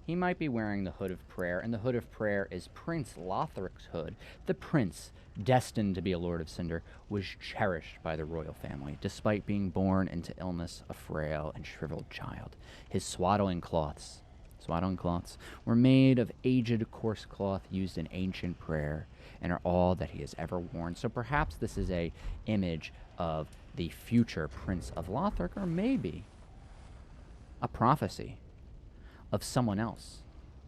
He might be wearing the Hood of Prayer, and the Hood of Prayer is Prince Lothric's hood. The prince, destined to be a Lord of Cinder, was cherished by the royal family, despite being born into illness, a frail and shriveled child. His swaddling cloths were made of aged coarse cloth used in ancient prayer, and are all that he has ever worn. So perhaps this is a image of the future Prince of Lothric, or maybe a prophecy of someone else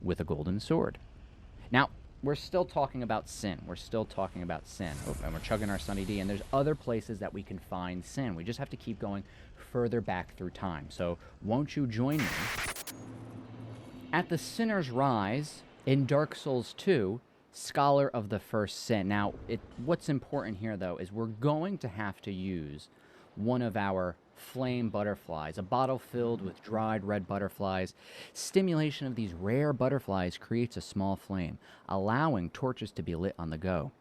with a golden sword. Now, we're still talking about sin. We're still talking about sin. Oh, and we're chugging our Sunny D. And there's other places that we can find sin. We just have to keep going further back through time. So won't you join me at the Sinner's Rise in Dark Souls 2, Scholar of the First Sin. Now, what's important here, though, is we're going to have to use one of our flame butterflies, a bottle filled with dried red butterflies. Stimulation of these rare butterflies creates a small flame, allowing torches to be lit on the go.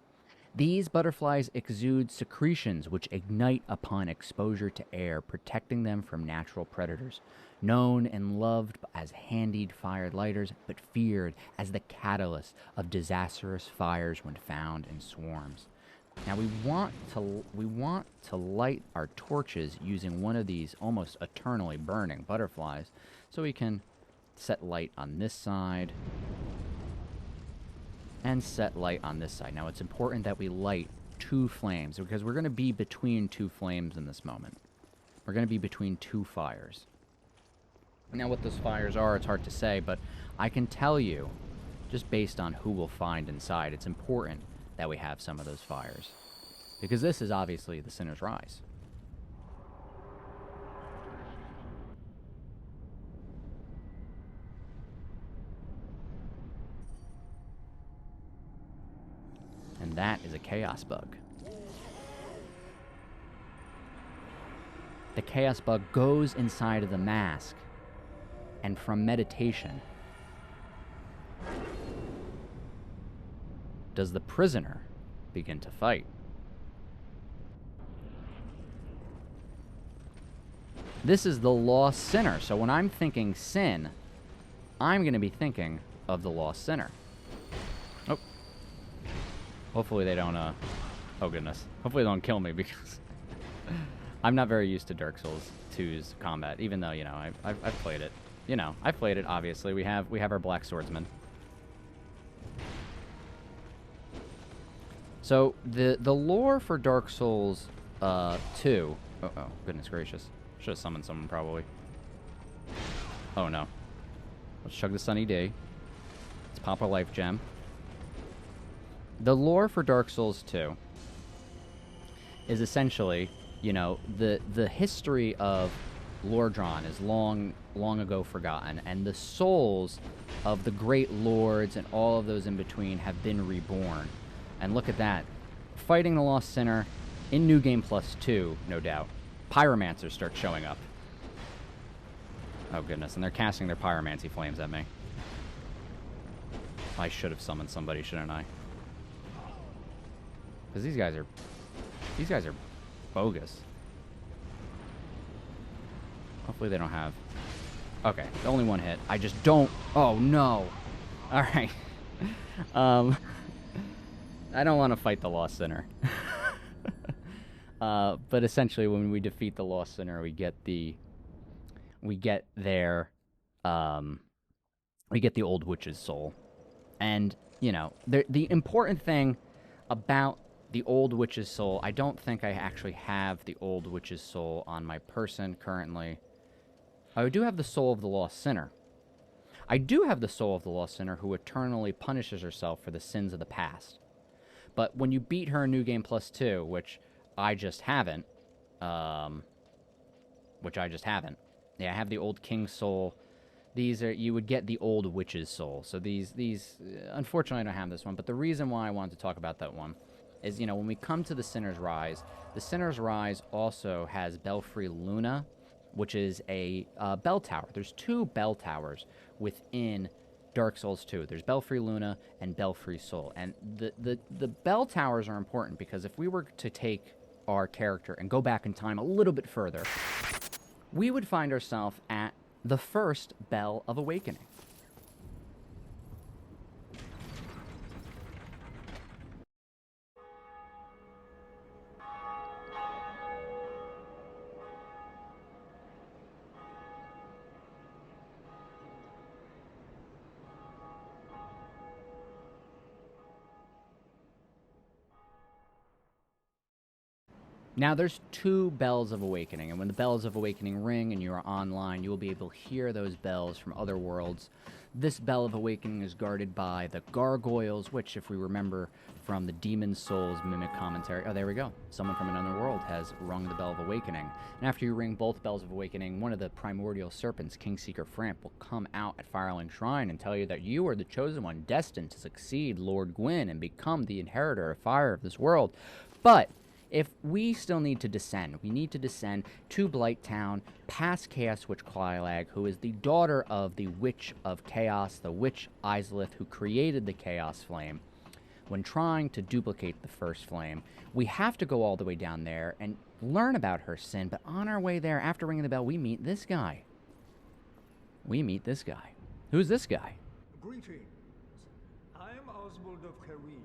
These butterflies exude secretions which ignite upon exposure to air, protecting them from natural predators. Known and loved as handy fire lighters, but feared as the catalyst of disastrous fires when found in swarms. Now we want to light our torches using one of these almost eternally burning butterflies, so we can set light on this side and set light on this side. Now it's important that we light two flames, because we're going to be between two flames in this moment. We're going to be between two fires. Now what those fires are, it's hard to say, but I can tell you, just based on who we'll find inside, it's important that we have some of those fires. Because this is obviously the Sinner's Rise. And that is a chaos bug. The chaos bug goes inside of the mask, and from meditation, does the prisoner begin to fight. This is the lost sinner, so when I'm thinking sin, I'm going to be thinking of the lost sinner. Oh. Hopefully they don't, oh goodness. Hopefully they don't kill me, because I'm not very used to Dark Souls 2's combat, even though, you know, I've played it. You know, I've played it, obviously. We have our Black Swordsman. So, the lore for Dark Souls 2... Oh, goodness gracious. Should have summoned someone, probably. Oh, no. Let's chug the Sunny D. Let's pop a life gem. The lore for Dark Souls 2 is essentially, you know, the history of Lordran is long ago forgotten, and the souls of the great lords and all of those in between have been reborn. And look at that. Fighting the Lost Sinner in New Game Plus 2, no doubt. Pyromancers start showing up. Oh, goodness. And they're casting their pyromancy flames at me. I should have summoned somebody, shouldn't I? Because these guys are bogus. Hopefully they don't have... Okay, only one hit. I just don't... Oh, no. Alright. I don't want to fight the Lost Sinner. But essentially, when we defeat the Lost Sinner, we get the Old Witch's soul. And, you know, the important thing about the Old Witch's soul, I don't think I actually have the Old Witch's soul on my person currently. I do have the soul of the Lost Sinner. I do have the soul of the Lost Sinner who eternally punishes herself for the sins of the past. But when you beat her in New Game Plus 2, which I just haven't, yeah, I have the Old King's soul. These are, you would get the Old Witch's soul. So these, unfortunately I don't have this one, but the reason why I wanted to talk about that one is, you know, when we come to the Sinner's Rise also has Belfry Luna, which is a bell tower. There's two bell towers within Dark Souls 2. There's Belfry Luna and Belfry Soul. And the bell towers are important because if we were to take our character and go back in time a little bit further, we would find ourselves at the first Bell of Awakening. Now, there's 2 bells of awakening, and when the bells of awakening ring and you are online, you will be able to hear those bells from other worlds. This bell of awakening is guarded by the gargoyles, which, if we remember from the Demon Souls mimic commentary, oh, there we go. Someone from another world has rung the bell of awakening. And after you ring both bells of awakening, one of the primordial serpents, Kingseeker Framp, will come out at Firelink Shrine and tell you that you are the chosen one, destined to succeed Lord Gwyn and become the inheritor of fire of this world. But if we still need to descend, we need to descend to Blighttown, past Chaos Witch Quailag, who is the daughter of the Witch of Chaos, the Witch Izalith, who created the Chaos Flame. When trying to duplicate the first flame, we have to go all the way down there and learn about her sin, but on our way there, after ringing the bell, we meet this guy. Who's this guy? Greetings. I am Oswald of Careem,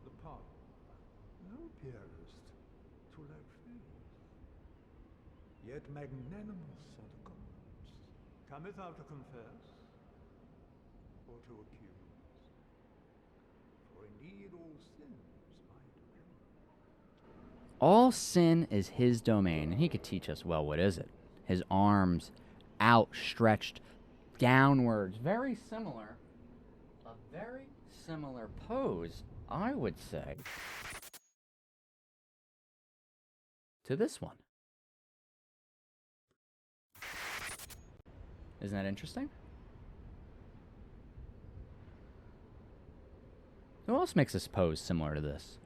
the Pop. Thou appearest to lack faith, yet magnanimous are the gods. Cometh thou to confess, or to accuse? For indeed all sins my domain. All sin is his domain, and he could teach us, well, what is it? His arms outstretched downwards. A very similar pose, I would say, to this one. Isn't that interesting? Who else makes this pose similar to this?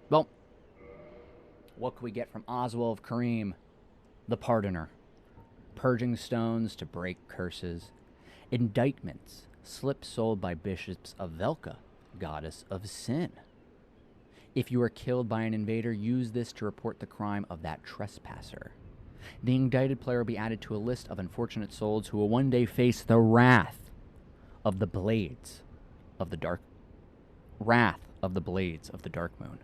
Well, what can we get from Oswald of Careem, the Pardoner? Purging stones to break curses. Indictments, slips sold by bishops of Velka, goddess of sin. If you are killed by an invader, use this to report the crime of that trespasser. The indicted player will be added to a list of unfortunate souls who will one day face the wrath of the blades of the dark moon.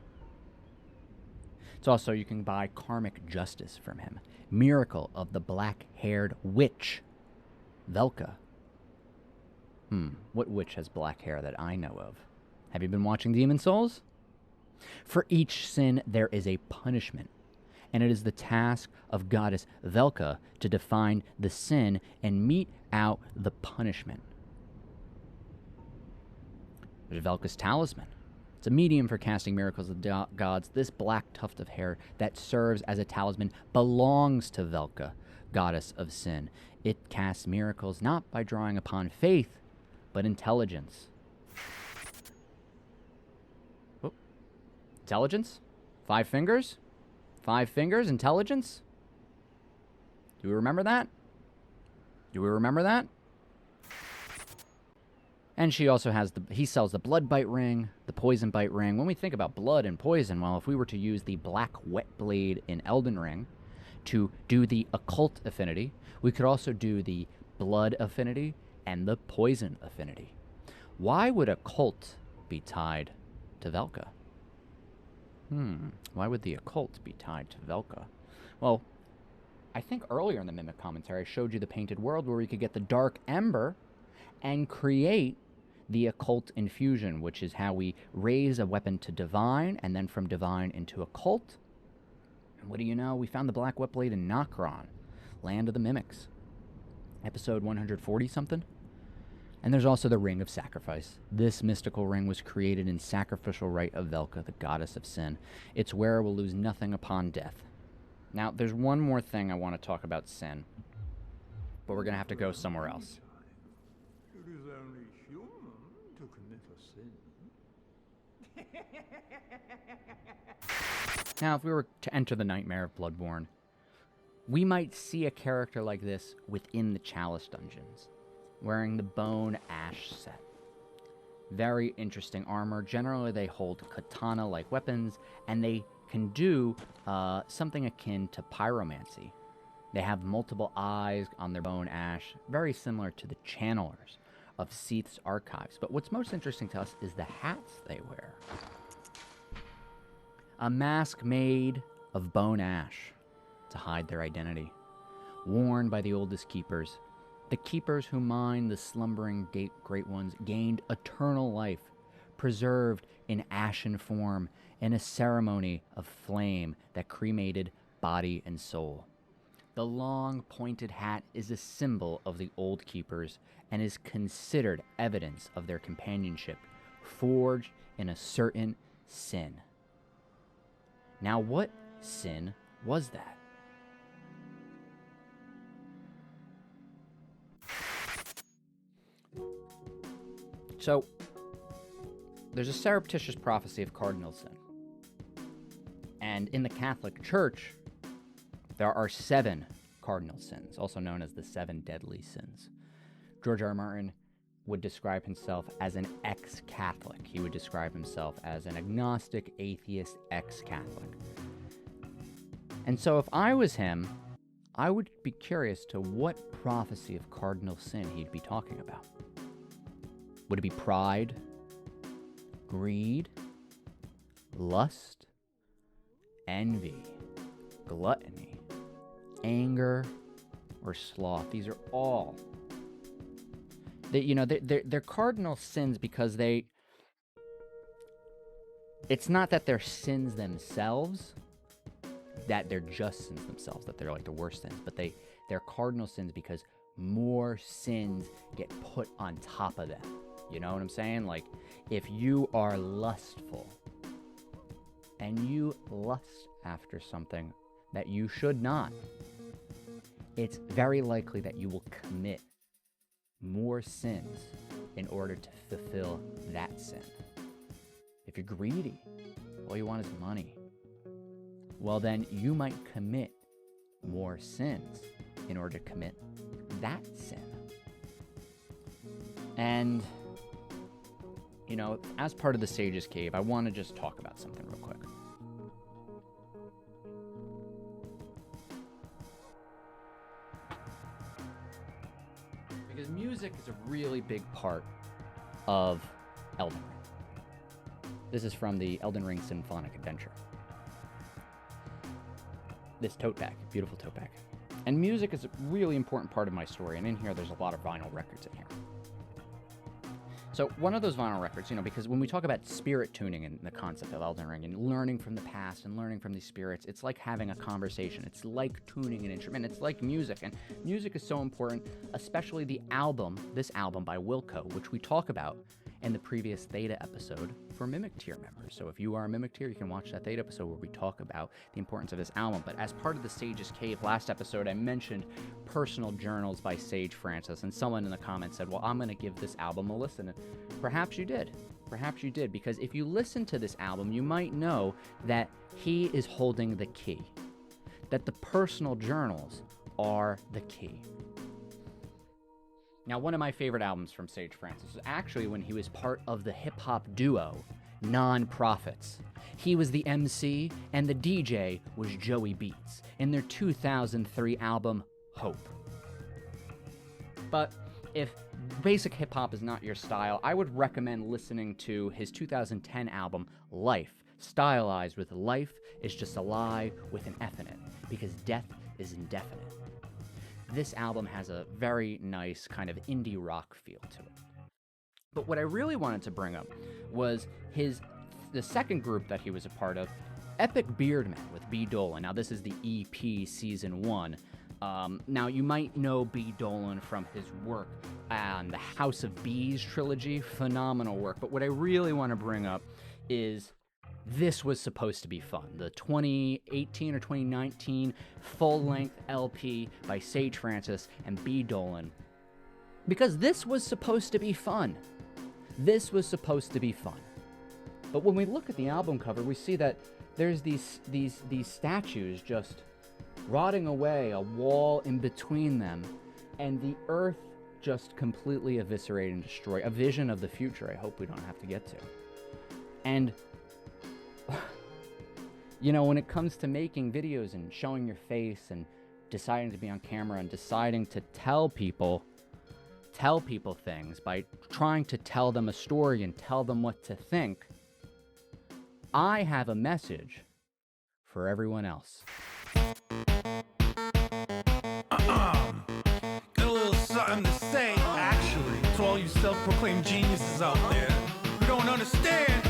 It's also, you can buy karmic justice from him. Miracle of the black-haired witch, Velka. What witch has black hair that I know of? Have you been watching Demon Souls? For each sin, there is a punishment, and it is the task of goddess Velka to define the sin and mete out the punishment. There's Velka's talisman. It's a medium for casting miracles of the gods. This black tuft of hair that serves as a talisman belongs to Velka, goddess of sin. It casts miracles not by drawing upon faith, but intelligence. Whoop. Intelligence? 5 fingers? 5 fingers, intelligence? Do we remember that? And she also has he sells the blood bite ring, the poison bite ring. When we think about blood and poison, well, if we were to use the black wet blade in Elden Ring to do the occult affinity, we could also do the blood affinity and the poison affinity. Why would occult be tied to Velka? Why would the occult be tied to Velka? Well, I think earlier in the Mimic commentary I showed you the painted world where we could get the dark ember and create the occult infusion, which is how we raise a weapon to divine, and then from divine into occult. And what do you know? We found the Black Wet Blade in Nokron, Land of the Mimics, episode 140-something. And there's also the Ring of Sacrifice. This mystical ring was created in sacrificial rite of Velka, the goddess of sin. Its wearer will lose nothing upon death. Now, there's one more thing I want to talk about sin, but we're going to have to go somewhere else. It is only human to commit a sin. Now, if we were to enter the Nightmare of Bloodborne, we might see a character like this within the Chalice dungeons, wearing the Bone Ash set. Very interesting armor. Generally, they hold katana-like weapons, and they can do something akin to pyromancy. They have multiple eyes on their Bone Ash, very similar to the channelers of Seath's archives. But what's most interesting to us is the hats they wear. A mask made of Bone Ash to hide their identity, worn by the oldest keepers. The keepers who mined the slumbering great ones gained eternal life, preserved in ashen form in a ceremony of flame that cremated body and soul. The long pointed hat is a symbol of the Old Keepers and is considered evidence of their companionship, forged in a certain sin. Now, what sin was that? So, there's a surreptitious prophecy of Cardinal Sin. And in the Catholic Church, there are 7 cardinal sins, also known as the 7 deadly sins. George R. R. Martin would describe himself as an ex-Catholic. He would describe himself as an agnostic, atheist, ex-Catholic. And so if I was him, I would be curious to what prophecy of cardinal sin he'd be talking about. Would it be pride, greed, lust, envy, gluttony, anger, or sloth? These are all, they're cardinal sins because it's not that they're sins themselves, that they're just sins themselves, that they're like the worst sins, but they're cardinal sins because more sins get put on top of them. You know what I'm saying? Like, if you are lustful and you lust after something that you should not, it's very likely that you will commit more sins in order to fulfill that sin. If you're greedy, all you want is money, well, then you might commit more sins in order to commit that sin. And as part of the Sage's Cave, I want to just talk about something real quick. Because music is a really big part of Elden Ring. This is from the Elden Ring Symphonic Adventure. This tote bag, beautiful tote bag. And music is a really important part of my story, and in here there's a lot of vinyl records in here. So one of those vinyl records, because when we talk about spirit tuning and the concept of Elden Ring and learning from the past and learning from these spirits, it's like having a conversation. It's like tuning an instrument. It's like music. And music is so important, especially this album by Wilco, which we talk about in the previous Theta episode for Mimic Tier members. So if you are a Mimic Tier, you can watch that Theta episode where we talk about the importance of this album. But as part of the Sage's Cave last episode, I mentioned Personal Journals by Sage Francis, and someone in the comments said, well, I'm going to give this album a listen. And perhaps you did. Perhaps you did, because if you listen to this album, you might know that he is holding the key, that the personal journals are the key. Now, one of my favorite albums from Sage Francis was actually when he was part of the hip-hop duo Non-Prophets. He was the MC, and the DJ was Joey Beats in their 2003 album, Hope. But if basic hip-hop is not your style, I would recommend listening to his 2010 album, Life, stylized with life is just a lie with an F in it, because death is indefinite. This album has a very nice kind of indie rock feel to it. But what I really wanted to bring up was the second group that he was a part of, Epic Beardmen with B. Dolan. Now, this is the EP Season 1. Now, you might know B. Dolan from his work on the House of Bees trilogy. Phenomenal work. But what I really want to bring up is this was supposed to be fun. The 2018 or 2019 full-length LP by Sage Francis and B. Dolan. Because this was supposed to be fun. This was supposed to be fun. But when we look at the album cover, we see that there's these statues just rotting away, a wall in between them, and the earth just completely eviscerated and destroyed. A vision of the future I hope we don't have to get to. And when it comes to making videos and showing your face and deciding to be on camera and deciding to tell people things by trying to tell them a story and tell them what to think, I have a message for everyone else. Got a little something to say, actually, to all you self-proclaimed geniuses out there who don't understand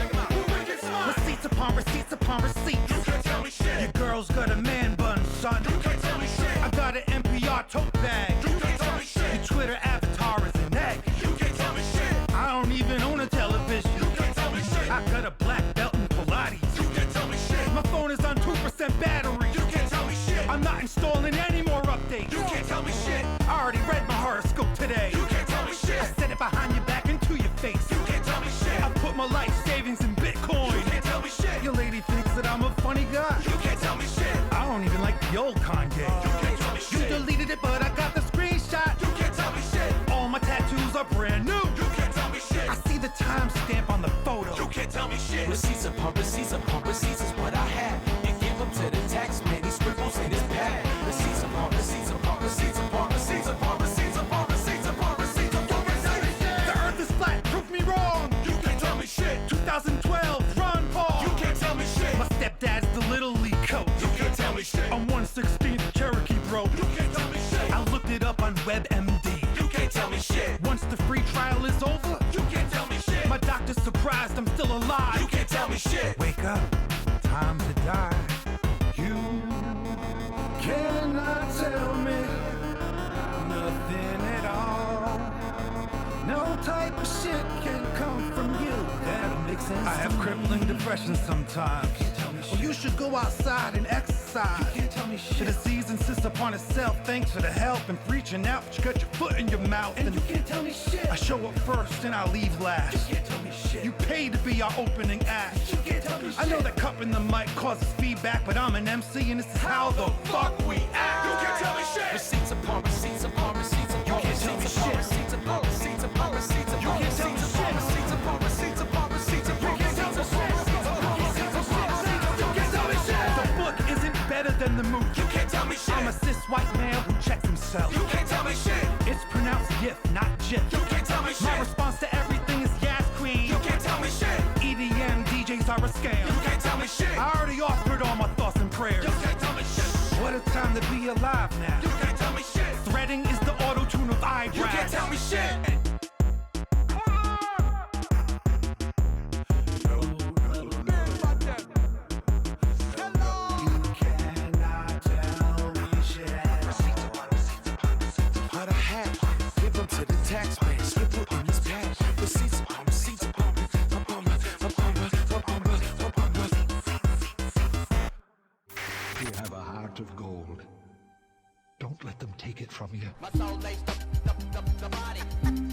Receipts upon receipts upon receipts. You can't tell me shit. Your girl's got a man bun, son. You can't tell me shit. I got an NPR tote bag. You can't tell me shit. Your Twitter avatar is an egg. You can't tell me shit. I don't even own a television. You can't tell me shit. I got a black belt in Pilates. You can't tell me shit. My phone is on 2% battery. You can't tell me shit. I'm not installing any more updates. You can't tell me shit. I already read my horoscope today. You can't tell me shit. I said it behind your back into your face. You can't tell me shit. I put my life savings in Bitcoin. You can't tell me shit. Your lady thinks that I'm a funny guy. You can't tell me shit. I don't even like the old Kanye. You can't tell me You shit. deleted it, but I got the screenshot. You can't tell me shit. All my tattoos are brand new. You can't tell me shit. I see the timestamp on the photo. You can't tell me shit. Receipts upon receipts upon receipts is what I have. You give them to the tax man, he scribbles in his pad. Receipts upon receipts upon receipts upon receipts upon receipts upon receipts upon receipts upon receipts. The earth is flat, prove me wrong. You can't tell me shit. 2012, Ron Paul. You can't tell me shit. My stepdad's the Little League coach. You can't tell me shit. I'm 1/16th Cherokee, bro. You can't tell me shit. I looked it up on WebMD. You can't tell me shit. Once the free trial is over, You can't tell me shit. my doctor's surprised I'm still alive. You can't tell me shit. Wake up, time to die. You cannot tell me nothing at all. No type of shit can come from you that makes sense. I have crippling depression sometimes. Well, you should go outside and exercise. You can't tell me shit. The disease insists upon itself. Thanks for the help and reaching out, but you got your foot in your mouth. And you can't tell me shit. I show up first and I leave last. You can't tell me shit. You pay to be our opening act. You can't tell me shit. I know that cupping the mic causes feedback, but I'm an MC and this is how the fuck we act. You can't tell me shit. Receipts upon receipts upon receipts upon receipts upon receipts upon receipts upon receipts upon receipts upon receipts upon receipts upon receipts upon receipts upon receipts upon receipts upon receipts. You can't tell me shit. The book isn't better than the movie. You can't tell me shit. I'm a cis white male who checks himself. You can't tell me shit. It's pronounced GIF, not GIF. You can't tell me My shit. response to everything is Yas Queen. You can't tell me shit. EDM DJs are a scam. You can't tell me shit. I already offered all my thoughts and prayers. You can't tell me shit. What a time to be alive now. You can't tell me shit. Threading is the auto-tune of eyebrows. You can't tell me shit. What I have, give them to the tax man, scribble in his pad. Receipts upon receipts upon You have a heart of gold. Don't let them take it from you. My soul laced up the body.